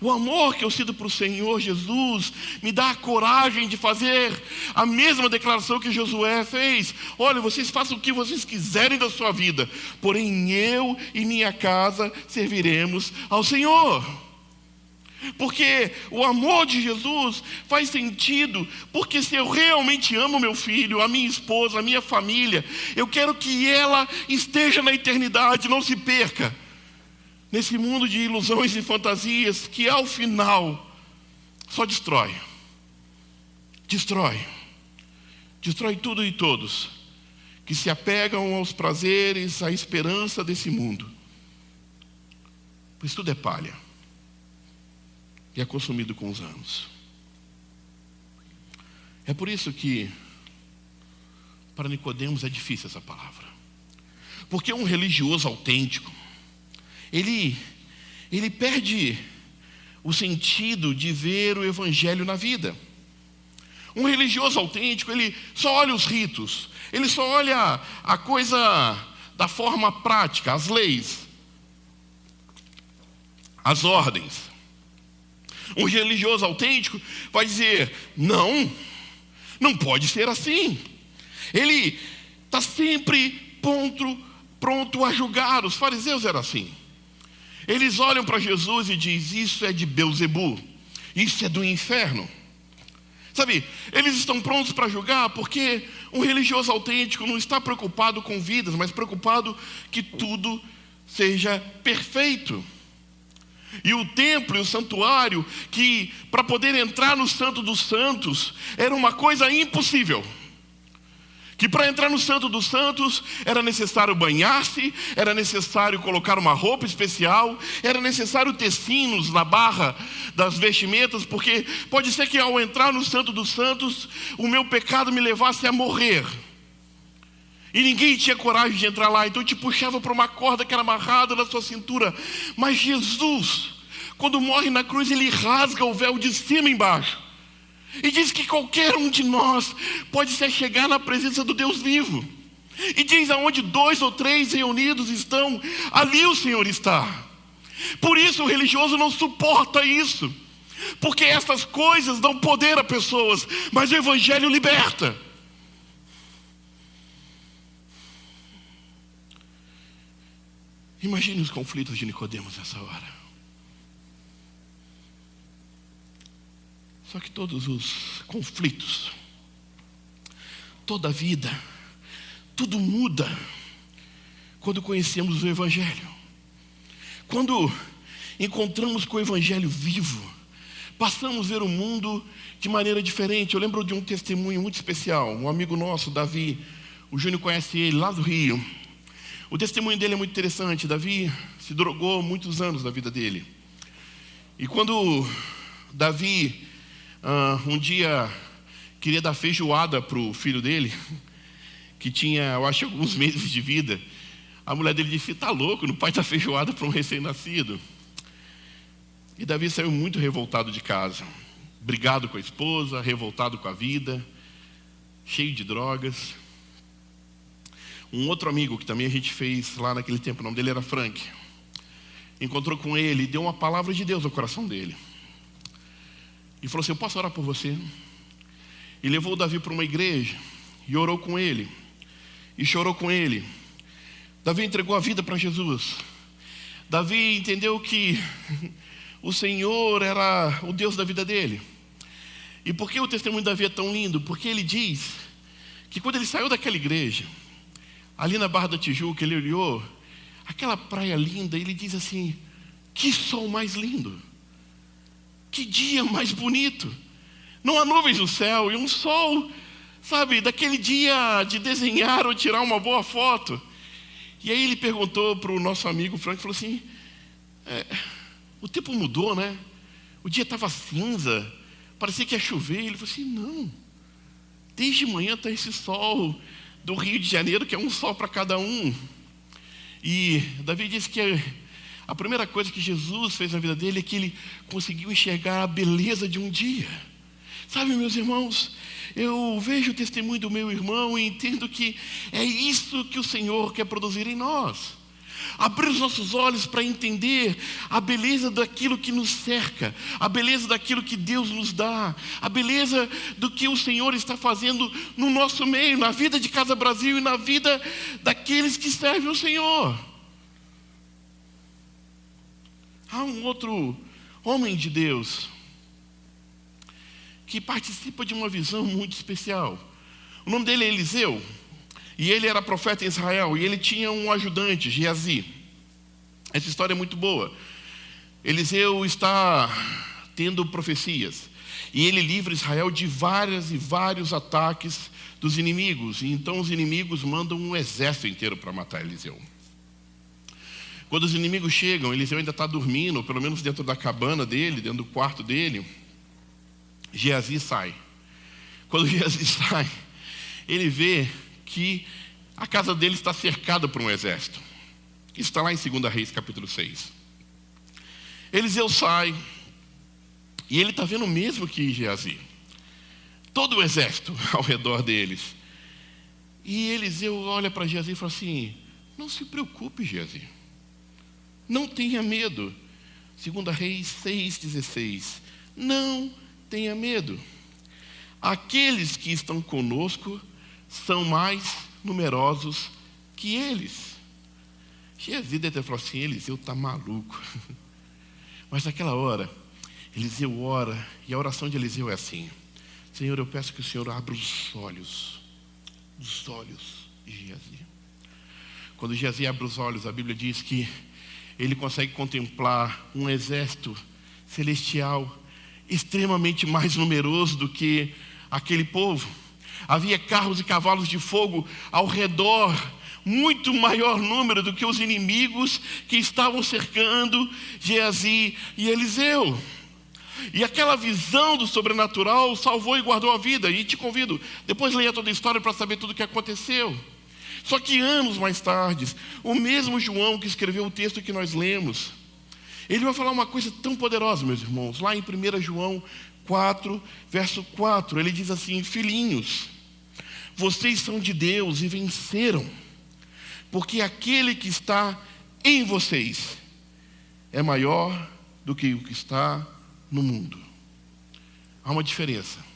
O amor que eu sinto para o Senhor Jesus me dá a coragem de fazer a mesma declaração que Josué fez. Olha, vocês façam o que vocês quiserem da sua vida, porém eu e minha casa serviremos ao Senhor. Porque o amor de Jesus faz sentido, porque se eu realmente amo meu filho, a minha esposa, a minha família, eu quero que ela esteja na eternidade, não se perca nesse mundo de ilusões e fantasias que ao final só destrói tudo e todos que se apegam aos prazeres, à esperança desse mundo, pois tudo é palha e é consumido com os anos. É por isso que para Nicodemos é difícil essa palavra, porque um religioso autêntico ele perde o sentido de ver o evangelho na vida. Um religioso autêntico, ele só olha os ritos, ele só olha a coisa da forma prática, as leis, as ordens. Um religioso autêntico vai dizer, não pode ser assim. Ele está sempre pronto a julgar. Os fariseus eram assim. Eles olham para Jesus e dizem, isso é de Belzebu, isso é do inferno. Sabe, eles estão prontos para julgar porque um religioso autêntico não está preocupado com vidas, mas preocupado que tudo seja perfeito. E o templo e o santuário, que para poder entrar no Santo dos Santos, era uma coisa impossível. Que para entrar no Santo dos Santos, era necessário banhar-se, era necessário colocar uma roupa especial, era necessário ter sinos na barra das vestimentas, porque pode ser que ao entrar no Santo dos Santos, o meu pecado me levasse a morrer. E ninguém tinha coragem de entrar lá, então te puxava para uma corda que era amarrada na sua cintura. Mas Jesus, quando morre na cruz, ele rasga o véu de cima embaixo. E diz que qualquer um de nós pode se chegar na presença do Deus vivo. E diz, aonde 2 ou 3 reunidos estão, ali o Senhor está. Por isso o religioso não suporta isso. Porque essas coisas dão poder a pessoas, mas o Evangelho liberta. Imagine os conflitos de Nicodemos nessa hora. Só que todos os conflitos, toda a vida, tudo muda quando conhecemos o Evangelho. Quando encontramos com o Evangelho vivo, passamos a ver o mundo de maneira diferente. Eu lembro de um testemunho muito especial. Um amigo nosso, Davi, o Júnior conhece ele lá do Rio. O testemunho dele é muito interessante. Davi se drogou muitos anos da vida dele. E quando Davi um dia queria dar feijoada para o filho dele, que tinha, eu acho, alguns meses de vida, a mulher dele disse, tá louco, não pode dar feijoada para um recém-nascido. E Davi saiu muito revoltado de casa, brigado com a esposa, revoltado com a vida, cheio de drogas. Um outro amigo que também a gente fez lá naquele tempo, o nome dele era Frank, encontrou com ele e deu uma palavra de Deus ao coração dele. E falou assim, eu posso orar por você? E levou o Davi para uma igreja e orou com ele. E chorou com ele. Davi entregou a vida para Jesus. Davi entendeu que o Senhor era o Deus da vida dele. E por que o testemunho de Davi é tão lindo? Porque ele diz que quando ele saiu daquela igreja, ali na Barra da Tijuca, ele olhou aquela praia linda e ele diz assim, que sol mais lindo. Que dia mais bonito. Não há nuvens no céu e um sol, sabe, daquele dia de desenhar ou tirar uma boa foto. E aí ele perguntou para o nosso amigo Frank, falou assim, o tempo mudou, né? O dia estava cinza, parecia que ia chover. Ele falou assim, não, desde manhã está esse sol do Rio de Janeiro, que é um sol para cada um. E Davi disse que a primeira coisa que Jesus fez na vida dele é que ele conseguiu enxergar a beleza de um dia. Sabe, meus irmãos, eu vejo o testemunho do meu irmão e entendo que é isso que o Senhor quer produzir em nós. Abrir os nossos olhos para entender a beleza daquilo que nos cerca, a beleza daquilo que Deus nos dá, a beleza do que o Senhor está fazendo no nosso meio, na vida de Casa Brasil e na vida daqueles que servem o Senhor. Há um outro homem de Deus que participa de uma visão muito especial. O nome dele é Eliseu. E ele era profeta em Israel. E ele tinha um ajudante, Geazi. Essa história é muito boa. Eliseu está tendo profecias. E ele livra Israel de vários ataques dos inimigos. E então os inimigos mandam um exército inteiro para matar Eliseu. Quando os inimigos chegam, Eliseu ainda está dormindo, ou pelo menos dentro da cabana dele, dentro do quarto dele. Geazi sai. Quando Geazi sai, ele vê que a casa dele está cercada por um exército. Isso está lá em 2 Reis, capítulo 6. Eliseu sai, e ele está vendo o mesmo que Geazi. todo o exército ao redor deles. E Eliseu olha para Geazi e fala assim: não se preocupe, Geazi, não tenha medo. 2 Reis 6,16. Não tenha medo. Aqueles que estão conosco são mais numerosos que eles. Geazi deve ter falado assim: Eliseu está maluco. Mas naquela hora, Eliseu ora, e a oração de Eliseu é assim: Senhor, eu peço que o Senhor abra os olhos de Geazi. Quando Geazi abre os olhos, a Bíblia diz que ele consegue contemplar um exército celestial extremamente mais numeroso do que aquele povo. Havia carros e cavalos de fogo ao redor, muito maior número do que os inimigos que estavam cercando Geazi e Eliseu. E aquela visão do sobrenatural salvou e guardou a vida. E te convido, depois leia toda a história para saber tudo o que aconteceu. Só que anos mais tarde, o mesmo João que escreveu o texto que nós lemos, ele vai falar uma coisa tão poderosa, meus irmãos. Lá em 1 João 4, verso 4, ele diz assim: filhinhos, vocês são de Deus e venceram, porque aquele que está em vocês é maior do que o que está no mundo. Há uma diferença.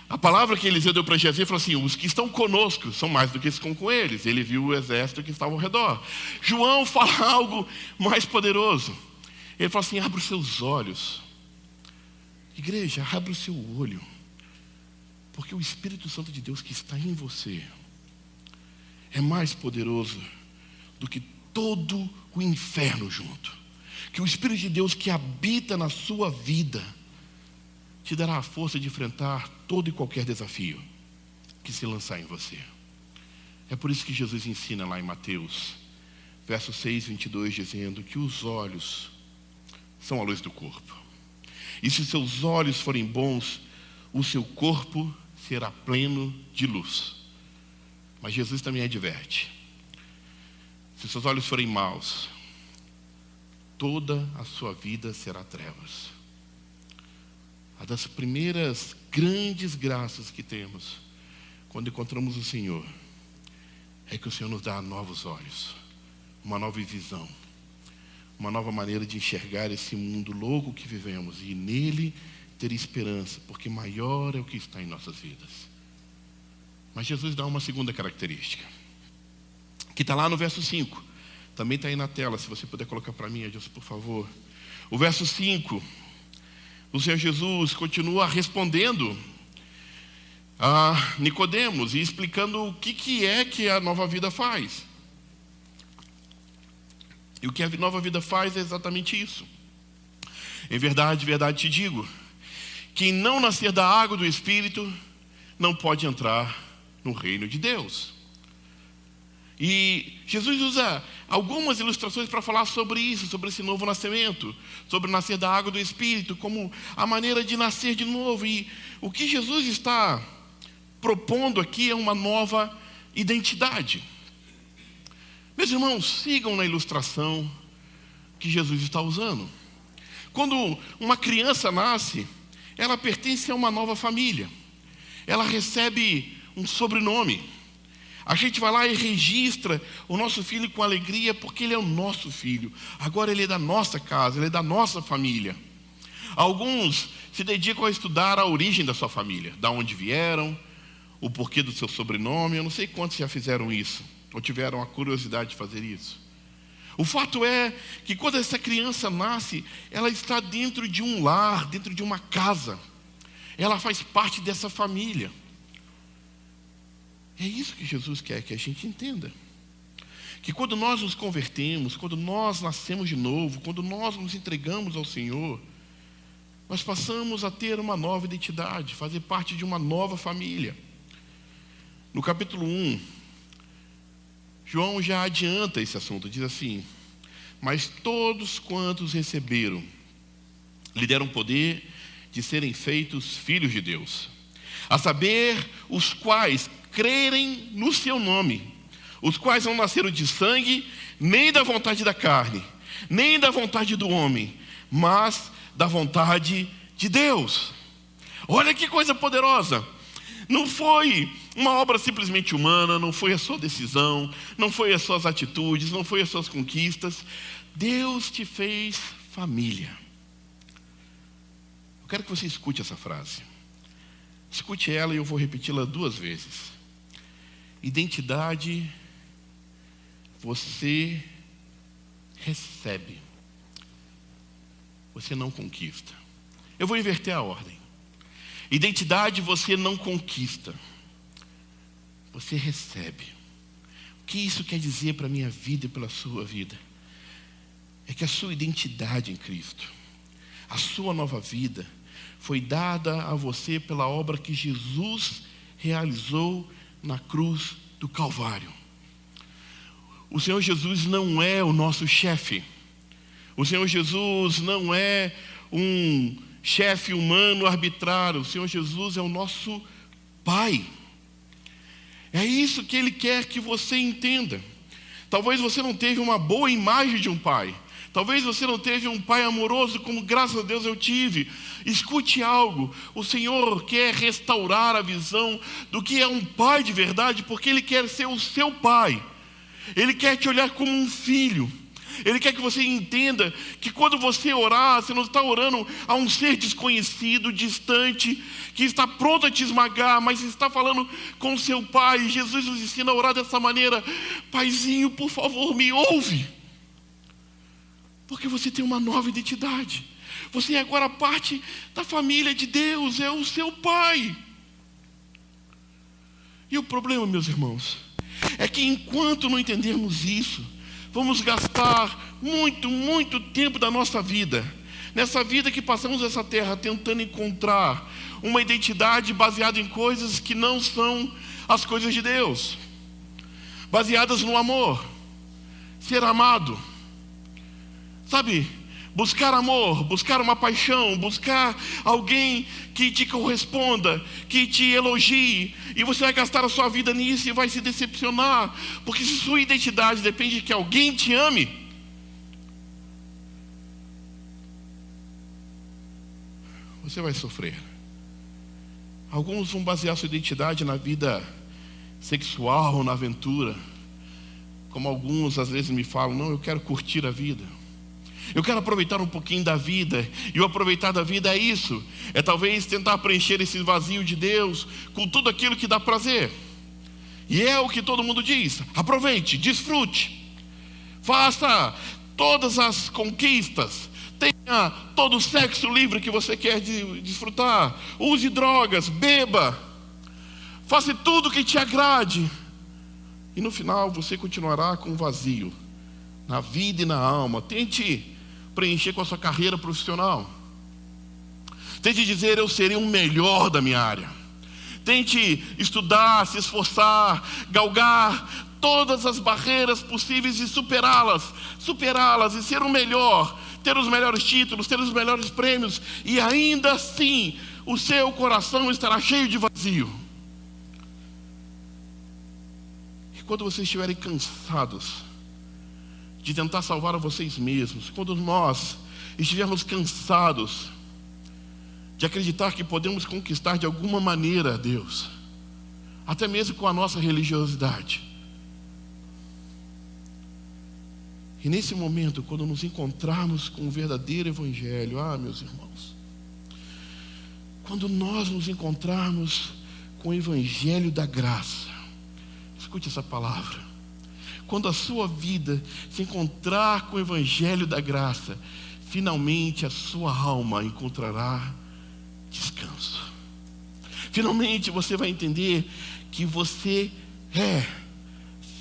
A palavra que Eliseu deu para Geazi falou assim: os que estão conosco são mais do que os que estão com eles. Ele viu o exército que estava ao redor. João fala algo mais poderoso. Ele fala assim: abra os seus olhos. Igreja, abra o seu olho, porque o Espírito Santo de Deus que está em você é mais poderoso do que todo o inferno junto. Que o Espírito de Deus que habita na sua vida te dará a força de enfrentar todo e qualquer desafio que se lançar em você. É por isso que Jesus ensina lá em Mateus, verso 6, 22, dizendo que os olhos são a luz do corpo. E se seus olhos forem bons, o seu corpo será pleno de luz. Mas Jesus também adverte: se seus olhos forem maus, toda a sua vida será trevas. Uma das primeiras grandes graças que temos quando encontramos o Senhor é que o Senhor nos dá novos olhos, uma nova visão, uma nova maneira de enxergar esse mundo louco que vivemos e nele ter esperança, porque maior é o que está em nossas vidas. Mas Jesus dá uma segunda característica, que está lá no verso 5. Também está aí na tela, se você puder colocar para mim, Edilson, por favor. O verso 5, o Senhor Jesus continua respondendo a Nicodemos e explicando o que é que a nova vida faz. E o que a nova vida faz é exatamente isso. Em verdade, verdade te digo, quem não nascer da água do Espírito não pode entrar no reino de Deus. E Jesus usa algumas ilustrações para falar sobre isso, sobre esse novo nascimento, sobre nascer da água do Espírito, como a maneira de nascer de novo. E o que Jesus está propondo aqui é uma nova identidade. Meus irmãos, sigam na ilustração que Jesus está usando. Quando uma criança nasce, ela pertence a uma nova família. Ela recebe um sobrenome. A gente vai lá e registra o nosso filho com alegria, porque ele é o nosso filho. Agora ele é da nossa casa, ele é da nossa família. Alguns se dedicam a estudar a origem da sua família, da onde vieram, o porquê do seu sobrenome. Eu não sei quantos já fizeram isso, ou tiveram a curiosidade de fazer isso. O fato é que quando essa criança nasce, ela está dentro de um lar, dentro de uma casa. Ela faz parte dessa família. É isso que Jesus quer que a gente entenda. Que quando nós nos convertemos, quando nós nascemos de novo, quando nós nos entregamos ao Senhor, nós passamos a ter uma nova identidade, fazer parte de uma nova família. No capítulo 1, João já adianta esse assunto, diz assim: mas todos quantos receberam, lhe deram poder de serem feitos filhos de Deus, a saber, os quais crerem no seu nome, os quais não nasceram de sangue, nem da vontade da carne, nem da vontade do homem, mas da vontade de Deus. Olha que coisa poderosa. Não foi uma obra simplesmente humana, não foi a sua decisão, não foi as suas atitudes, não foi as suas conquistas. Deus te fez família. Eu quero que você escute essa frase. Escute ela e eu vou repeti-la 2 vezes. Identidade, você recebe. Você não conquista. Eu vou inverter a ordem. Identidade você não conquista. Você recebe. O que isso quer dizer para a minha vida e pela sua vida? É que a sua identidade em Cristo, a sua nova vida, foi dada a você pela obra que Jesus realizou na cruz do Calvário. O Senhor Jesus não é o nosso chefe. O Senhor Jesus não é um chefe humano arbitrário. O Senhor Jesus é o nosso Pai. É isso que Ele quer que você entenda. Talvez você não teve uma boa imagem de um pai. Talvez você não teve um pai amoroso como graças a Deus eu tive. Escute algo. O Senhor quer restaurar a visão do que é um pai de verdade, porque Ele quer ser o seu pai. Ele quer te olhar como um filho. Ele quer que você entenda que quando você orar, você não está orando a um ser desconhecido, distante, que está pronto a te esmagar, mas está falando com o seu pai. Jesus nos ensina a orar dessa maneira: Paizinho, por favor, me ouve. Porque você tem uma nova identidade. Você é agora parte da família de Deus, é o seu pai. E o problema, meus irmãos, é que enquanto não entendermos isso, vamos gastar muito tempo da nossa vida, nessa vida que passamos nessa terra, tentando encontrar uma identidade baseada em coisas que não são as coisas de Deus, baseadas no amor, ser amado, sabe? Buscar amor, buscar uma paixão, buscar alguém que te corresponda, que te elogie, e você vai gastar a sua vida nisso e vai se decepcionar, porque se sua identidade depende de que alguém te ame, você vai sofrer. Alguns vão basear sua identidade na vida sexual, na aventura, como alguns às vezes me falam: não, eu quero curtir a vida. Eu quero aproveitar um pouquinho da vida. E o aproveitar da vida é isso. É talvez tentar preencher esse vazio de Deus com tudo aquilo que dá prazer. E é o que todo mundo diz: aproveite, desfrute, faça todas as conquistas, tenha todo o sexo livre que você quer desfrutar, use drogas, beba, faça tudo que te agrade. E no final você continuará com um vazio na vida e na alma. Tente preencher com a sua carreira profissional. Tente dizer: eu serei o melhor da minha área. Tente estudar, se esforçar, galgar todas as barreiras possíveis e superá-las e ser o melhor, ter os melhores títulos, ter os melhores prêmios, e ainda assim o seu coração estará cheio de vazio. E quando vocês estiverem cansados de tentar salvar a vocês mesmos, quando nós estivermos cansados de acreditar que podemos conquistar de alguma maneira a Deus, até mesmo com a nossa religiosidade, e nesse momento, quando nos encontrarmos com o verdadeiro Evangelho, meus irmãos, quando nós nos encontrarmos com o Evangelho da graça, escute essa palavra, quando a sua vida se encontrar com o Evangelho da graça, finalmente a sua alma encontrará descanso. Finalmente você vai entender que você é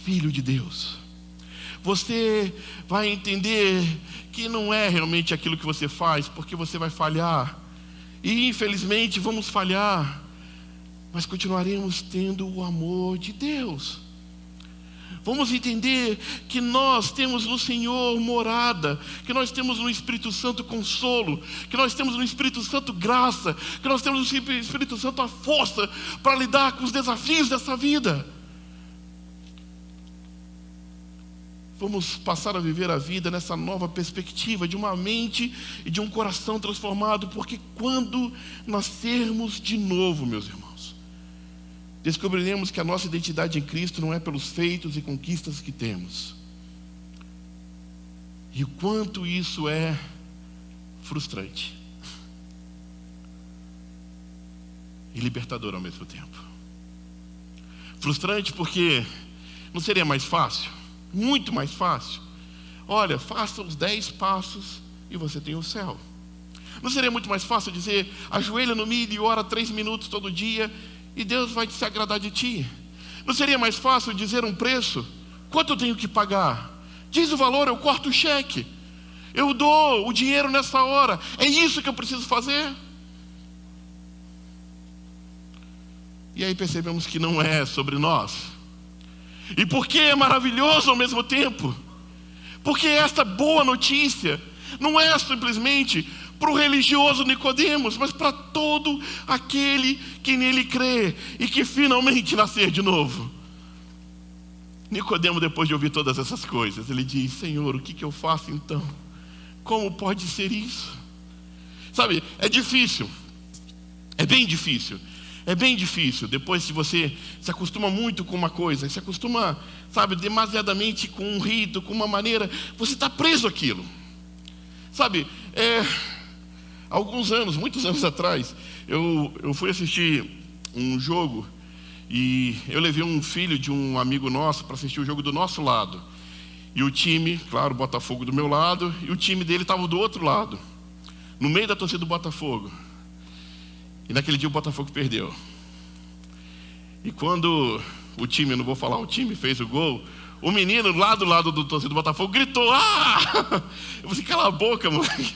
filho de Deus. Você vai entender que não é realmente aquilo que você faz, porque você vai falhar. E infelizmente vamos falhar, mas continuaremos tendo o amor de Deus. Vamos entender que nós temos no Senhor morada, que nós temos no Espírito Santo consolo, que nós temos no Espírito Santo graça, que nós temos no Espírito Santo a força para lidar com os desafios dessa vida. vamos passar a viver a vida nessa nova perspectiva de uma mente e de um coração transformado, porque quando nascermos de novo, meus irmãos, descobriremos que a nossa identidade em Cristo não é pelos feitos e conquistas que temos. E o quanto isso é frustrante e libertador ao mesmo tempo. Frustrante porque não seria mais fácil? Muito mais fácil. Olha, faça os 10 passos e você tem o céu. Não seria muito mais fácil dizer, ajoelha no milho e ora 3 minutos todo dia e Deus vai se agradar de ti? Não seria mais fácil dizer um preço? Quanto eu tenho que pagar? Diz o valor, eu corto o cheque. Eu dou o dinheiro nessa hora. É isso que eu preciso fazer? E aí percebemos que não é sobre nós. E por que é maravilhoso ao mesmo tempo? Porque esta boa notícia não é simplesmente para o religioso Nicodemos, mas para todo aquele que nele crê e que finalmente nascer de novo. Nicodemo, depois de ouvir todas essas coisas, ele diz, Senhor, o que eu faço então? Como pode ser isso? Sabe, é difícil. É bem difícil. É bem difícil, depois que você se acostuma muito com uma coisa, se acostuma, sabe, demasiadamente com um rito, com uma maneira, você está preso àquilo. Sabe, alguns anos, muitos anos atrás, eu fui assistir um jogo e eu levei um filho de um amigo nosso para assistir o jogo do nosso lado. E o time, claro, o Botafogo do meu lado, e o time dele estava do outro lado, no meio da torcida do Botafogo. E naquele dia o Botafogo perdeu. E quando o time, não vou falar o time, fez o gol, o menino lá do lado do torcedor do Botafogo gritou, ah! Eu falei, cala a boca, moleque.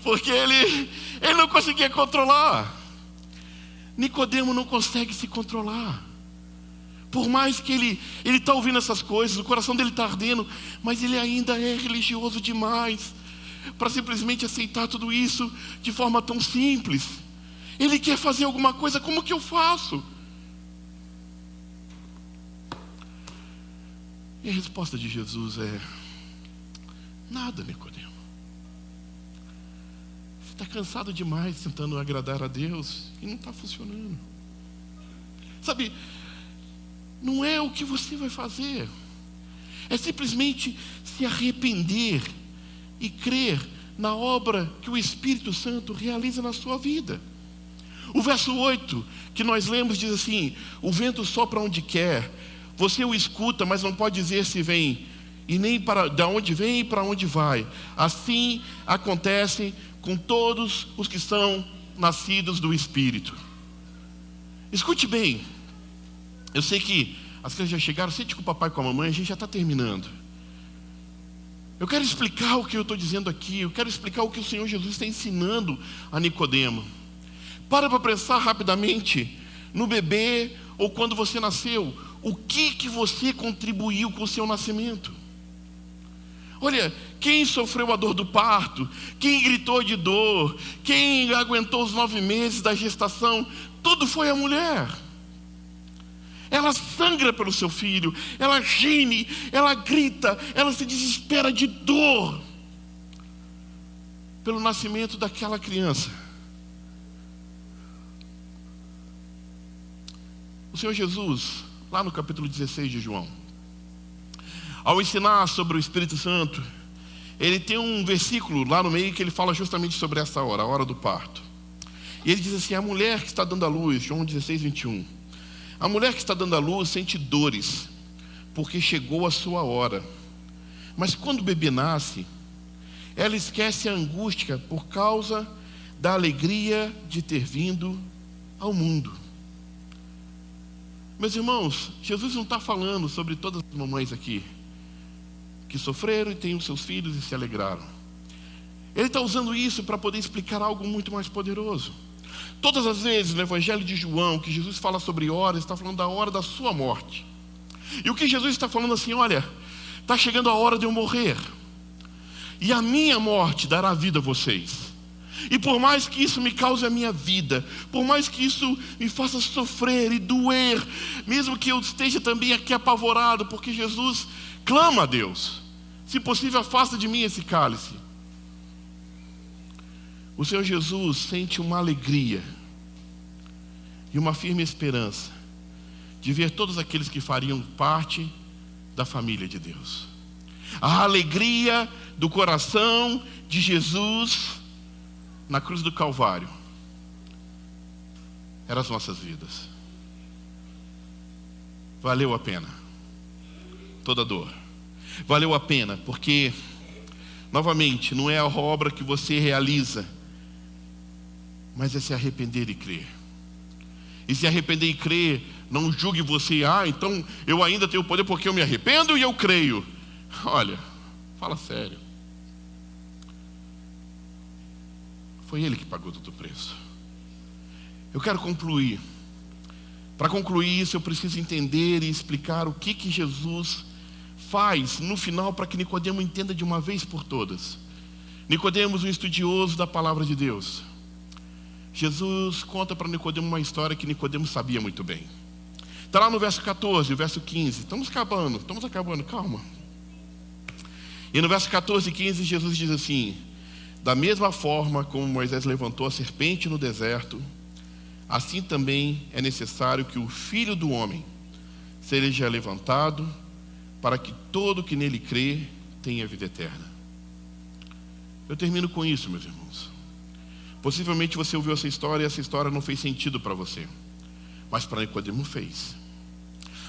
Porque ele não conseguia controlar. Nicodemo não consegue se controlar. Por mais que ele está ouvindo essas coisas, o coração dele está ardendo, mas ele ainda é religioso demais para simplesmente aceitar tudo isso de forma tão simples. Ele quer fazer alguma coisa, como que eu faço? E a resposta de Jesus é, nada, Nicodemo. Você está cansado demais tentando agradar a Deus e não está funcionando. Sabe, não é o que você vai fazer. É simplesmente se arrepender e crer na obra que o Espírito Santo realiza na sua vida. O verso 8 que nós lemos diz assim, o vento sopra onde quer, você o escuta, mas não pode dizer se vem, e nem de onde vem e para onde vai. Assim acontece com todos os que são nascidos do Espírito. Escute bem, eu sei que as crianças já chegaram, sente com o papai e com a mamãe, a gente já está terminando. Eu quero explicar o que eu estou dizendo aqui, eu quero explicar o que o Senhor Jesus está ensinando a Nicodemo. Para pensar rapidamente no bebê ou quando você nasceu, o que você contribuiu com o seu nascimento? Olha, quem sofreu a dor do parto, quem gritou de dor, quem aguentou os 9 meses da gestação, tudo foi a mulher. Ela sangra pelo seu filho, ela geme, ela grita, ela se desespera de dor pelo nascimento daquela criança. O Senhor Jesus, lá no capítulo 16 de João, ao ensinar sobre o Espírito Santo, ele tem um versículo lá no meio que ele fala justamente sobre essa hora, a hora do parto. E ele diz assim, a mulher que está dando à luz, João 16, 21, a mulher que está dando à luz sente dores, porque chegou a sua hora. Mas quando o bebê nasce, ela esquece a angústia por causa da alegria de ter vindo ao mundo. Meus irmãos, Jesus não está falando sobre todas as mamães aqui que sofreram e têm os seus filhos e se alegraram. Ele está usando isso para poder explicar algo muito mais poderoso. Todas as vezes no Evangelho de João que Jesus fala sobre horas, está falando da hora da sua morte. E o que Jesus está falando assim, olha, está chegando a hora de eu morrer. E a minha morte dará vida a vocês. E por mais que isso me cause a minha vida, por mais que isso me faça sofrer e doer, mesmo que eu esteja também aqui apavorado, porque Jesus clama a Deus: se possível, afasta de mim esse cálice. O Senhor Jesus sente uma alegria e uma firme esperança de ver todos aqueles que fariam parte da família de Deus. A alegria do coração de Jesus na cruz do Calvário eram as nossas vidas. Valeu a pena toda a dor. Valeu a pena porque, novamente, não é a obra que você realiza, mas é se arrepender e crer. E se arrepender e crer, não julgue você: então eu ainda tenho poder porque eu me arrependo e eu creio. Olha, fala sério. Foi Ele que pagou todo o preço. Eu quero concluir. Para concluir isso, eu preciso entender e explicar o que Jesus faz no final para que Nicodemo entenda de uma vez por todas. Nicodemo, um estudioso da palavra de Deus. Jesus conta para Nicodemo uma história que Nicodemo sabia muito bem. Está lá no verso 14, o verso 15. Estamos acabando, calma. E no verso 14 e 15, Jesus diz assim: da mesma forma como Moisés levantou a serpente no deserto, assim também é necessário que o Filho do Homem seja levantado, para que todo que nele crê tenha vida eterna. Eu termino com isso, meus irmãos. Possivelmente você ouviu essa história e essa história não fez sentido para você, mas para Nicodemo fez.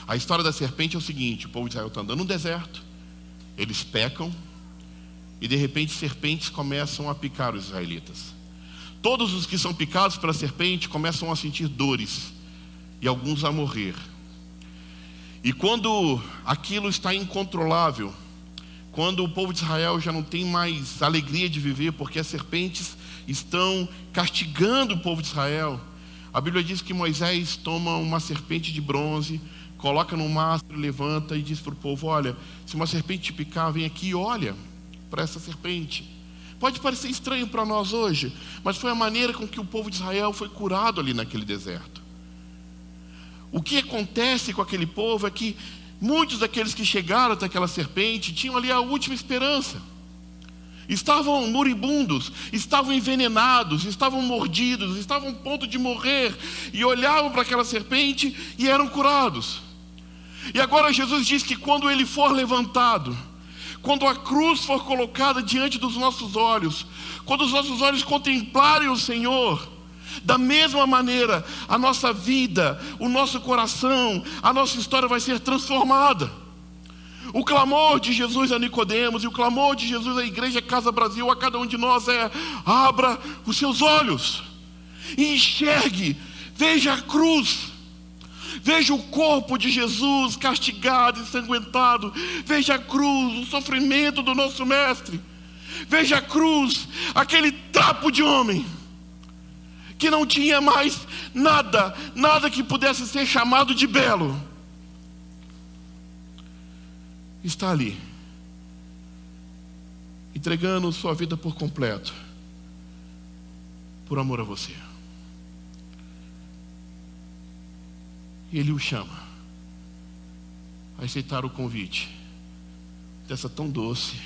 A história da serpente é o seguinte: o povo de Israel está andando no deserto, eles pecam, e de repente serpentes começam a picar os israelitas. Todos os que são picados pela serpente começam a sentir dores, e alguns a morrer. E quando aquilo está incontrolável, quando o povo de Israel já não tem mais alegria de viver, porque as serpentes estão castigando o povo de Israel, a Bíblia diz que Moisés toma uma serpente de bronze, coloca no mastro, levanta e diz para o povo: olha, se uma serpente te picar, vem aqui e olha para essa serpente. Pode parecer estranho para nós hoje, mas foi a maneira com que o povo de Israel foi curado ali naquele deserto. O que acontece com aquele povo é que muitos daqueles que chegaram até aquela serpente tinham ali a última esperança. Estavam moribundos, estavam envenenados, estavam mordidos, estavam a ponto de morrer, e olhavam para aquela serpente e eram curados. E agora Jesus diz que quando ele for levantado, quando a cruz for colocada diante dos nossos olhos, quando os nossos olhos contemplarem o Senhor, da mesma maneira a nossa vida, o nosso coração, a nossa história vai ser transformada. O clamor de Jesus a Nicodemos e o clamor de Jesus à Igreja Casa Brasil, a cada um de nós é: abra os seus olhos e enxergue, veja a cruz, veja o corpo de Jesus castigado, ensanguentado, veja a cruz, o sofrimento do nosso mestre, veja a cruz, aquele trapo de homem que não tinha mais nada que pudesse ser chamado de belo, está ali, entregando sua vida por completo, por amor a você. E Ele o chama a aceitar o convite dessa tão doce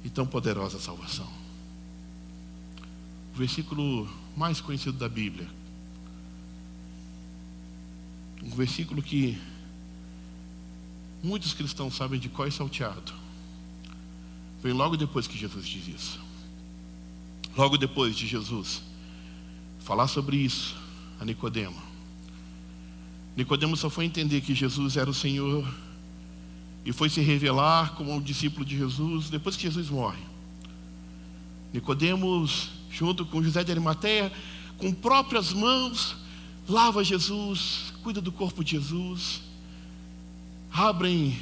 e tão poderosa salvação. O versículo mais conhecido da Bíblia, um versículo que muitos cristãos sabem de cor e salteado, vem logo depois que Jesus diz isso. Logo depois de Jesus falar sobre isso a Nicodemo, Nicodemo só foi entender que Jesus era o Senhor e foi se revelar como um discípulo de Jesus depois que Jesus morre. Nicodemos, junto com José de Arimateia, com próprias mãos, lava Jesus, cuida do corpo de Jesus, abrem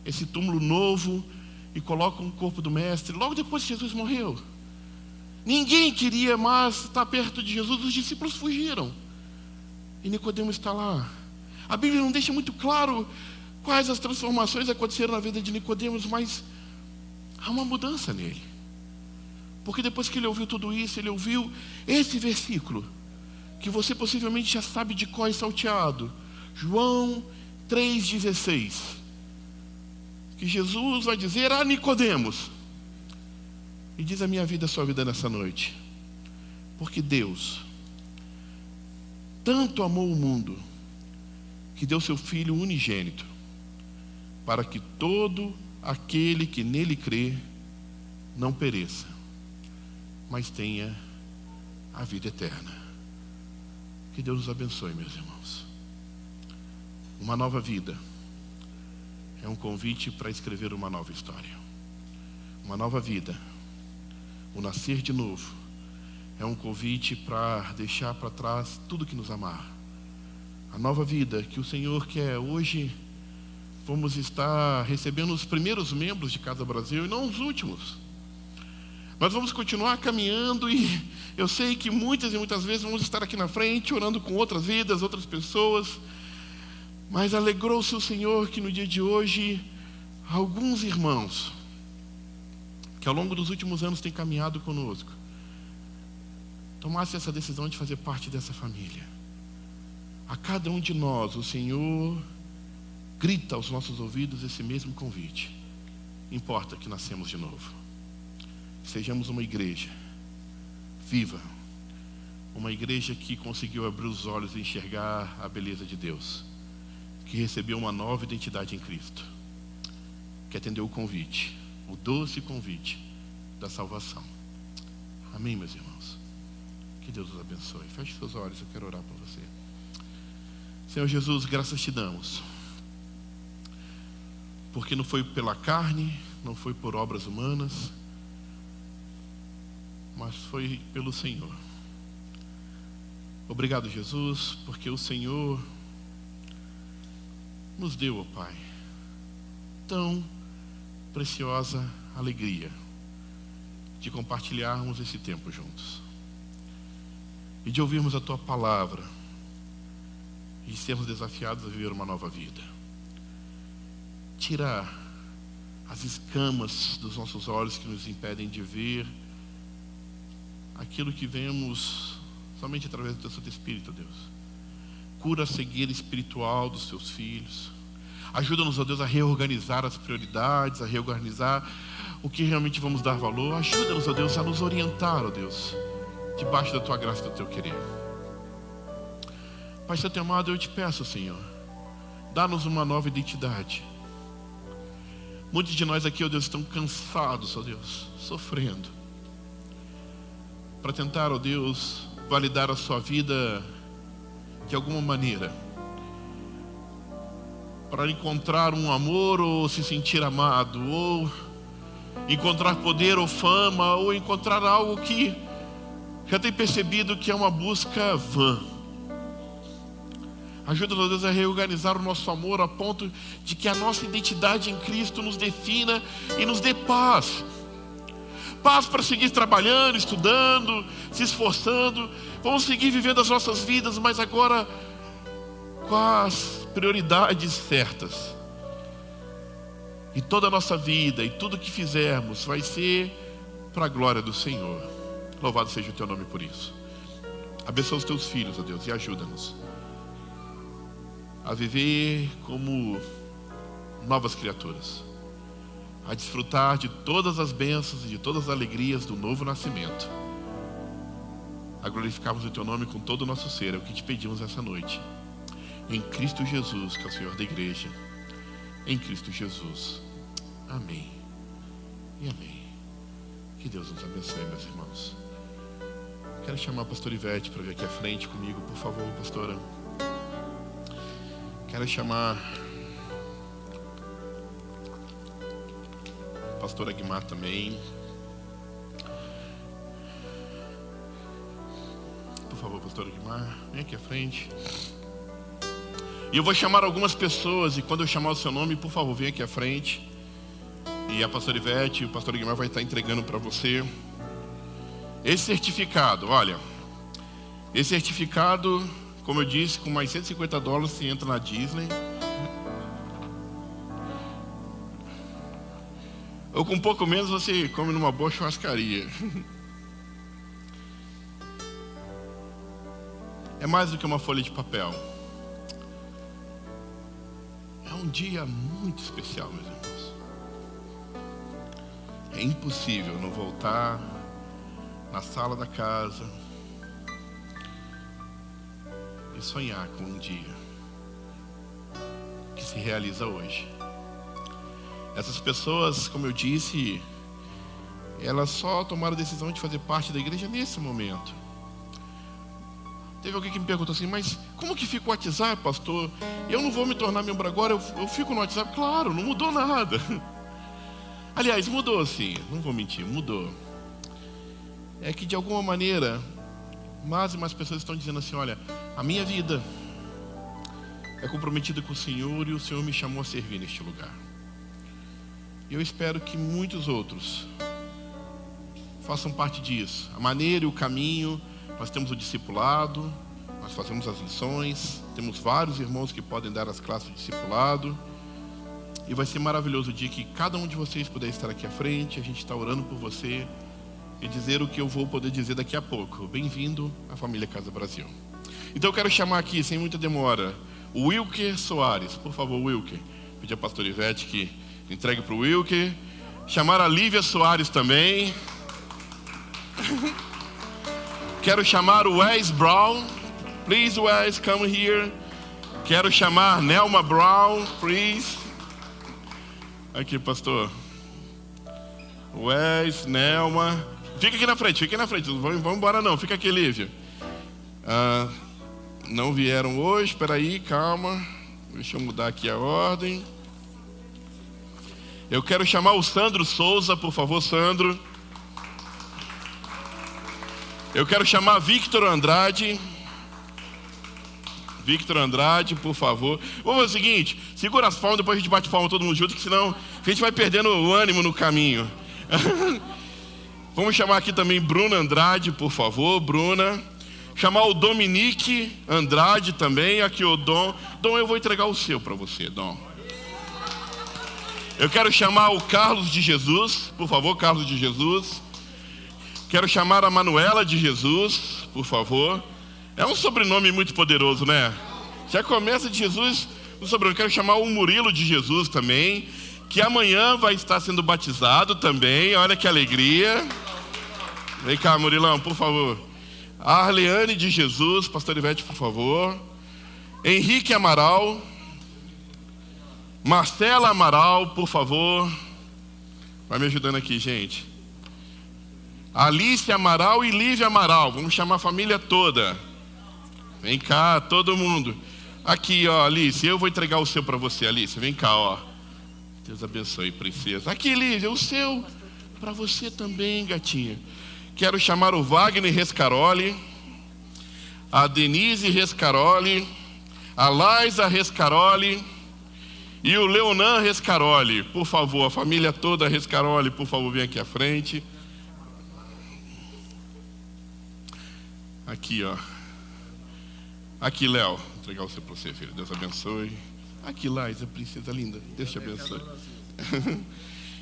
esse túmulo novo e colocam o corpo do mestre. Logo depois que Jesus morreu, ninguém queria mais estar perto de Jesus, os discípulos fugiram, e Nicodemo está lá. A Bíblia não deixa muito claro quais as transformações aconteceram na vida de Nicodemos, mas há uma mudança nele. Porque depois que ele ouviu tudo isso, ele ouviu esse versículo, que você possivelmente já sabe de cor e salteado. João 3,16. Que Jesus vai dizer a Nicodemos. E diz a minha vida, a sua vida nessa noite. Porque Deus tanto amou o mundo, que deu seu Filho unigênito, para que todo aquele que nele crê não pereça, mas tenha a vida eterna. Que Deus nos abençoe, meus irmãos. Uma nova vida é um convite para escrever uma nova história. Uma nova vida, o nascer de novo, é um convite para deixar para trás tudo que nos amarra. A nova vida que o Senhor quer. Hoje vamos estar recebendo os primeiros membros de Casa Brasil e não os últimos. Nós vamos continuar caminhando e eu sei que muitas e muitas vezes vamos estar aqui na frente orando com outras vidas, outras pessoas. Mas alegrou-se o Senhor que no dia de hoje alguns irmãos que ao longo dos últimos anos têm caminhado conosco tomasse essa decisão de fazer parte dessa família. A cada um de nós, o Senhor grita aos nossos ouvidos esse mesmo convite. Importa que nascemos de novo. Sejamos uma igreja viva. Uma igreja que conseguiu abrir os olhos e enxergar a beleza de Deus. Que recebeu uma nova identidade em Cristo. Que atendeu o convite, o doce convite da salvação. Amém, meus irmãos? Que Deus os abençoe. Feche seus olhos, eu quero orar por você. Senhor Jesus, graças te damos. Porque não foi pela carne, não foi por obras humanas, mas foi pelo Senhor. Obrigado, Jesus, porque o Senhor nos deu, ó Pai, tão preciosa alegria de compartilharmos esse tempo juntos. E de ouvirmos a Tua palavra e sermos desafiados a viver uma nova vida. Tirar as escamas dos nossos olhos que nos impedem de ver aquilo que vemos somente através do Teu Santo Espírito, Deus. Cura a cegueira espiritual dos Teus filhos. Ajuda-nos, ó Deus, a reorganizar as prioridades, a reorganizar o que realmente vamos dar valor. Ajuda-nos, ó Deus, a nos orientar, ó Deus, debaixo da Tua graça e do Teu querer. Pai Santo e amado, eu te peço, Senhor, dá-nos uma nova identidade. Muitos de nós aqui, ó Deus, estão cansados, ó Deus, sofrendo, para tentar, ó Deus, validar a sua vida de alguma maneira, para encontrar um amor ou se sentir amado, ou encontrar poder ou fama, ou encontrar algo que já tem percebido que é uma busca vã. Ajuda-nos, Deus, a reorganizar o nosso amor a ponto de que a nossa identidade em Cristo nos defina e nos dê paz. Paz para seguir trabalhando, estudando, se esforçando. Vamos seguir vivendo as nossas vidas, mas agora com as prioridades certas. E toda a nossa vida e tudo que fizermos vai ser para a glória do Senhor. Louvado seja o Teu nome por isso. Abençoa os Teus filhos, ó Deus, e ajuda-nos a viver como novas criaturas, a desfrutar de todas as bênçãos e de todas as alegrias do novo nascimento, a glorificarmos o Teu nome com todo o nosso ser. É o que te pedimos essa noite, em Cristo Jesus, que é o Senhor da igreja. Em Cristo Jesus. Amém e amém. Que Deus nos abençoe, meus irmãos. Quero chamar a pastora Ivete para vir aqui à frente comigo, por favor, pastora. Quero chamar a pastora Guimar também. Por favor, pastora Guimar, vem aqui à frente. E eu vou chamar algumas pessoas, e quando eu chamar o seu nome, por favor, vem aqui à frente. E a pastora Ivete e o pastor Guimar vai estar entregando para você esse certificado. Olha, esse certificado, como eu disse, com mais $150 você entra na Disney. Ou com um pouco menos você come numa boa churrascaria. é mais do que uma folha de papel. É um dia muito especial, meus irmãos. É impossível não voltar na sala da casa e sonhar com um dia que se realiza hoje. Essas pessoas, como eu disse, elas só tomaram a decisão de fazer parte da igreja nesse momento. Teve alguém que me perguntou assim, mas como que fica o WhatsApp, pastor? Eu não vou me tornar membro agora, eu fico no WhatsApp. Claro, não mudou nada. Aliás, mudou sim, não vou mentir, mudou. É que de alguma maneira, mais e mais pessoas estão dizendo assim, olha, a minha vida é comprometida com o Senhor e o Senhor me chamou a servir neste lugar. E eu espero que muitos outros façam parte disso. A maneira e o caminho, nós temos o discipulado, nós fazemos as lições, temos vários irmãos que podem dar as classes de discipulado. E vai ser maravilhoso o dia que cada um de vocês puder estar aqui à frente, a gente está orando por você e dizer o que eu vou poder dizer daqui a pouco. Bem-vindo à família Casa Brasil. Então eu quero chamar aqui, sem muita demora, o Wilker Soares. Por favor, Wilker. Pedir a pastora Ivete que entregue para o Wilker. Chamar a Lívia Soares também. Quero chamar o Wes Brown. Please, Wes, come here. Quero chamar Nelma Brown, please. Aqui, pastor. Wes, Nelma. Fica aqui na frente, fica aqui na frente. Não vão embora não, fica aqui, Lívia. Não vieram hoje, espera aí, calma. Deixa eu mudar aqui a ordem. Eu quero chamar o Sandro Souza, por favor, Sandro. Eu quero chamar Victor Andrade. Victor Andrade, por favor. Vamos fazer o seguinte, segura as palmas, depois a gente bate palma todo mundo junto, que senão a gente vai perdendo o ânimo no caminho. Vamos chamar aqui também Bruna Andrade, por favor, Bruna. Chamar o Dominique Andrade também, aqui o Dom. Dom, eu vou entregar o seu para você, Dom. Eu quero chamar o Carlos de Jesus, por favor, Carlos de Jesus. Quero chamar a Manuela de Jesus, por favor. É um sobrenome muito poderoso, né? Já começa de Jesus no sobrenome. Quero chamar o Murilo de Jesus também, que amanhã vai estar sendo batizado também. Olha que alegria. Vem cá, Murilão, por favor. A Arleane de Jesus, pastor Ivete, por favor. Henrique Amaral. Marcela Amaral, por favor. Vai me ajudando aqui, gente. Alice Amaral e Lívia Amaral. Vamos chamar a família toda. Vem cá, todo mundo. Aqui, ó, Alice, eu vou entregar o seu para você, Alice. Vem cá, ó. Deus abençoe, princesa. Aqui, Lívia, o seu para você também, gatinha. Quero chamar o Wagner Rescaroli, a Denise Rescaroli, a Laisa Rescaroli e o Leonan Rescaroli. Por favor, a família toda Rescaroli, por favor, vem aqui à frente. Aqui, ó. Aqui, Léo. Vou entregar o seu para você, filho. Deus abençoe. Aqui, Laisa, princesa linda. Deus te abençoe.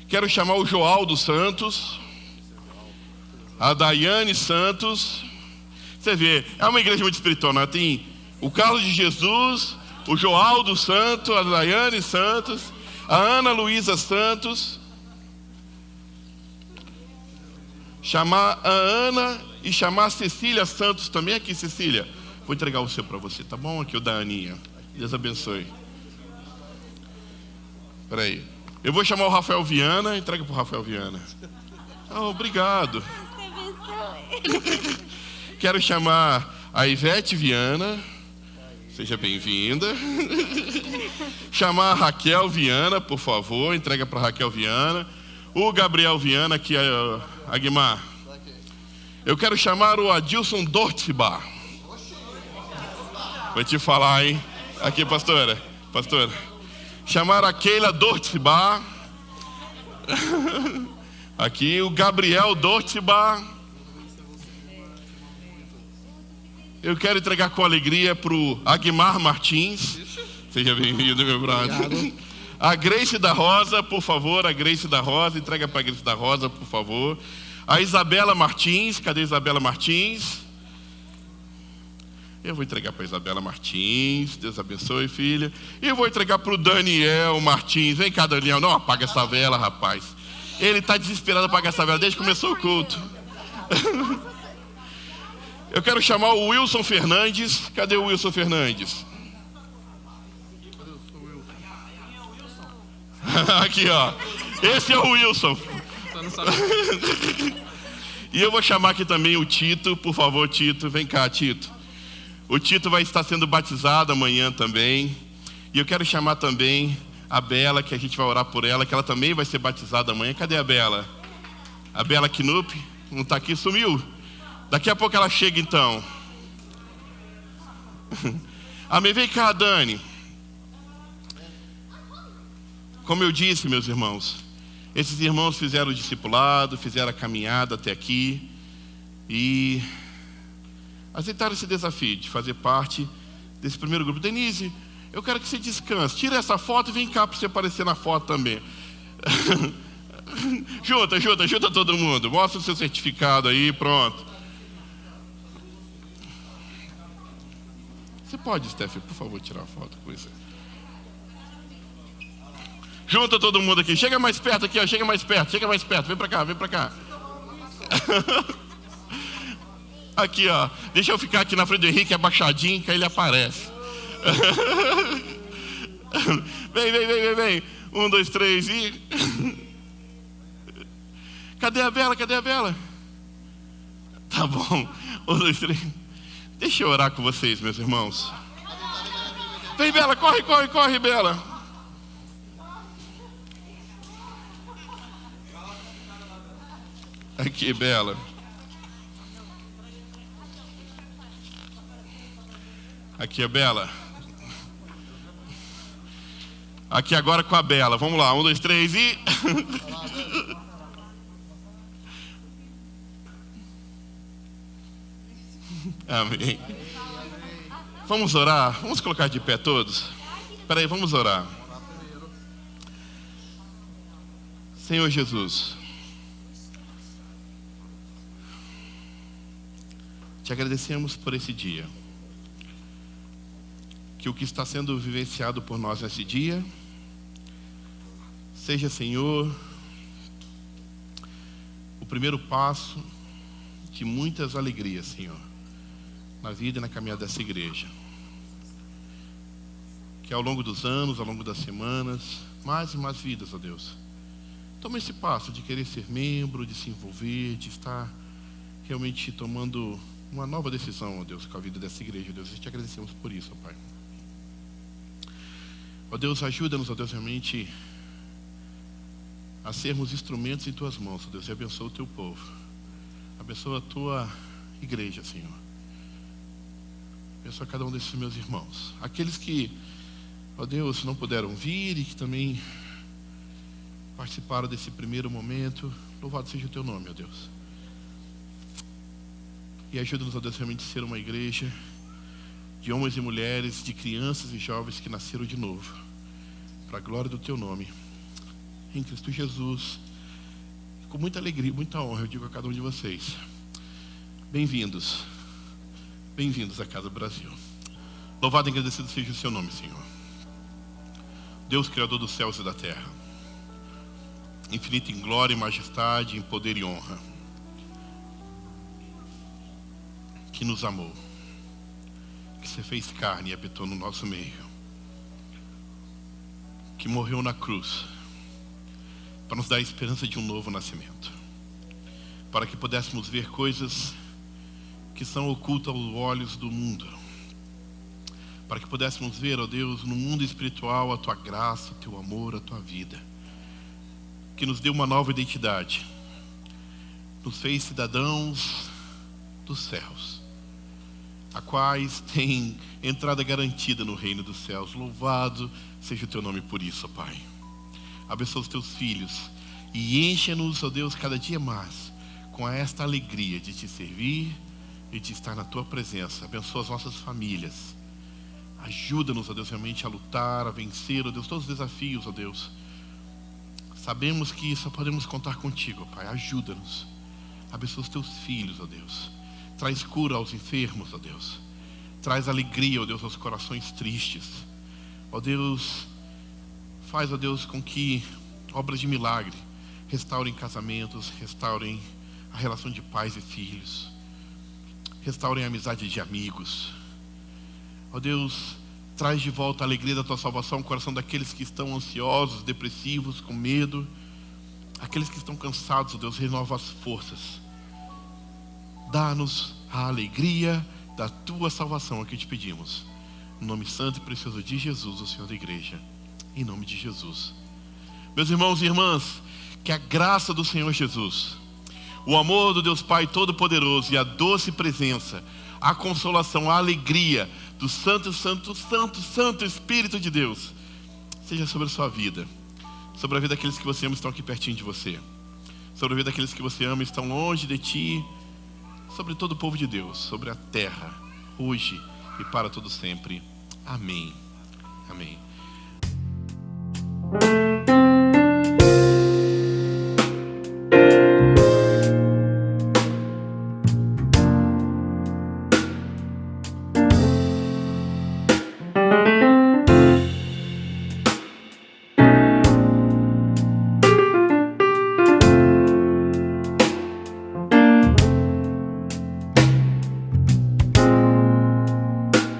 Quero chamar o Joaldo Santos, a Daiane Santos. Você vê, é uma igreja muito espiritual, né? Tem o Carlos de Jesus, o Joaldo Santos, a Daiane Santos, a Ana Luísa Santos. Chamar a Ana e chamar a Cecília Santos também. Aqui, Cecília. Vou entregar o seu para você, tá bom? Aqui o da Aninha. Deus abençoe. Espera aí. Eu vou chamar o Rafael Viana. Entrega para o Rafael Viana. Obrigado. Quero chamar a Ivete Viana. Seja bem-vinda. Chamar a Raquel Viana, por favor. Entrega para a Raquel Viana. O Gabriel Viana, aqui, Aguimar. Eu quero chamar o Adilson Dortibá. Vou te falar, hein? Aqui, pastora. Pastora. Chamar a Keila Dortibá. Aqui, o Gabriel Dortibá. Eu quero entregar com alegria para o Aguimar Martins. Seja bem-vindo, meu brother. A Grace da Rosa, por favor. A Grace da Rosa. Entrega para a Grace da Rosa, por favor. A Isabela Martins. Cadê a Isabela Martins? Eu vou entregar para a Isabela Martins. Deus abençoe, filha. E eu vou entregar para o Daniel Martins. Vem cá, Daniel. Não apaga essa vela, rapaz. Ele está desesperado para apagar essa vela desde que começou o culto. Eu quero chamar o Wilson Fernandes. Cadê o Wilson Fernandes? Aqui, ó. Esse é o Wilson. E eu vou chamar aqui também o Tito. Por favor, Tito. Vem cá, Tito. O Tito vai estar sendo batizado amanhã também. E eu quero chamar também a Bela, que a gente vai orar por ela, que ela também vai ser batizada amanhã. Cadê a Bela? A Bela Knupp? Não está aqui, sumiu. Daqui a pouco ela chega então. Amém, vem cá, Dani. Como eu disse, meus irmãos, esses irmãos fizeram o discipulado, fizeram a caminhada até aqui e aceitaram esse desafio de fazer parte desse primeiro grupo. Denise, eu quero que você descanse. Tira essa foto e vem cá para você aparecer na foto também. Junta todo mundo. Mostra o seu certificado aí, pronto. Você pode, Steph, por favor, tirar a foto com isso. Junta todo mundo aqui. Chega mais perto aqui, ó. Chega mais perto. Vem pra cá. Aqui, ó. Deixa eu ficar aqui na frente do Henrique, abaixadinho, que aí ele aparece. Vem. 1, 2, 3 e... Cadê a vela? Tá bom. 1, 2, 3. Deixa eu orar com vocês, meus irmãos. Vem, Bela, corre, Bela. Aqui, Bela. Aqui, a Bela. Aqui agora com a Bela. Vamos lá, 1, 2, 3 e... Amém. Vamos orar? Vamos colocar de pé todos? Espera aí, vamos orar. Senhor Jesus, te agradecemos por esse dia. Que o que está sendo vivenciado por nós nesse dia seja, Senhor, o primeiro passo de muitas alegrias, Senhor, na vida e na caminhada dessa igreja. Que ao longo dos anos, ao longo das semanas, mais e mais vidas, ó Deus, toma esse passo de querer ser membro, de se envolver, de estar realmente tomando uma nova decisão, ó Deus, com a vida dessa igreja, ó Deus. E te agradecemos por isso, ó Pai. Ó Deus, ajuda-nos, ó Deus, realmente a sermos instrumentos em Tuas mãos, ó Deus, e abençoa o Teu povo. Abençoa a Tua igreja, Senhor. Abençoa cada um desses meus irmãos. Aqueles que, ó Deus, não puderam vir e que também participaram desse primeiro momento, louvado seja o Teu nome, ó Deus. E ajuda-nos, ó Deus, realmente a ser uma igreja de homens e mulheres, de crianças e jovens que nasceram de novo, para a glória do Teu nome, em Cristo Jesus. Com muita alegria, muita honra, eu digo a cada um de vocês: bem-vindos à Casa Brasil. Louvado e agradecido seja o Seu nome, Senhor. Deus, Criador dos céus e da terra, infinito em glória e majestade, em poder e honra, que nos amou, que se fez carne e habitou no nosso meio, que morreu na cruz para nos dar a esperança de um novo nascimento, para que pudéssemos ver coisas que são ocultas aos olhos do mundo, para que pudéssemos ver, ó Deus, no mundo espiritual a Tua graça, o Teu amor, a Tua vida, que nos deu uma nova identidade, nos fez cidadãos dos céus, a quais tem entrada garantida no reino dos céus. Louvado seja o Teu nome por isso, ó Pai. Abençoa os Teus filhos e enche-nos, ó Deus, cada dia mais com esta alegria de Te servir e de estar na Tua presença. Abençoa as nossas famílias. Ajuda-nos, ó Deus, realmente a lutar, a vencer, ó Deus, todos os desafios, ó Deus. Sabemos que só podemos contar contigo, ó Pai. Ajuda-nos. Abençoa os Teus filhos, ó Deus. Traz cura aos enfermos, ó Deus. traz alegria, ó Deus, aos corações tristes. Ó Deus, faz, ó Deus, com que obras de milagre restaurem casamentos, restaurem a relação de pais e filhos, restaurem a amizade de amigos. Ó Deus, traz de volta a alegria da tua salvação ao coração daqueles que estão ansiosos, depressivos, com medo. Aqueles que estão cansados, ó Deus, renova as forças. Dá-nos a alegria da tua salvação, é o que te pedimos. No nome santo e precioso de Jesus, o Senhor da igreja. Em nome de Jesus. Meus irmãos e irmãs, que a graça do Senhor Jesus, o amor do Deus Pai Todo-Poderoso e a doce presença, a consolação, a alegria do Santo Espírito de Deus seja sobre a sua vida, sobre a vida daqueles que você ama estão aqui pertinho de você, sobre a vida daqueles que você ama estão longe de ti, sobre todo o povo de Deus, sobre a terra, hoje e para todo sempre. Amém. Amém.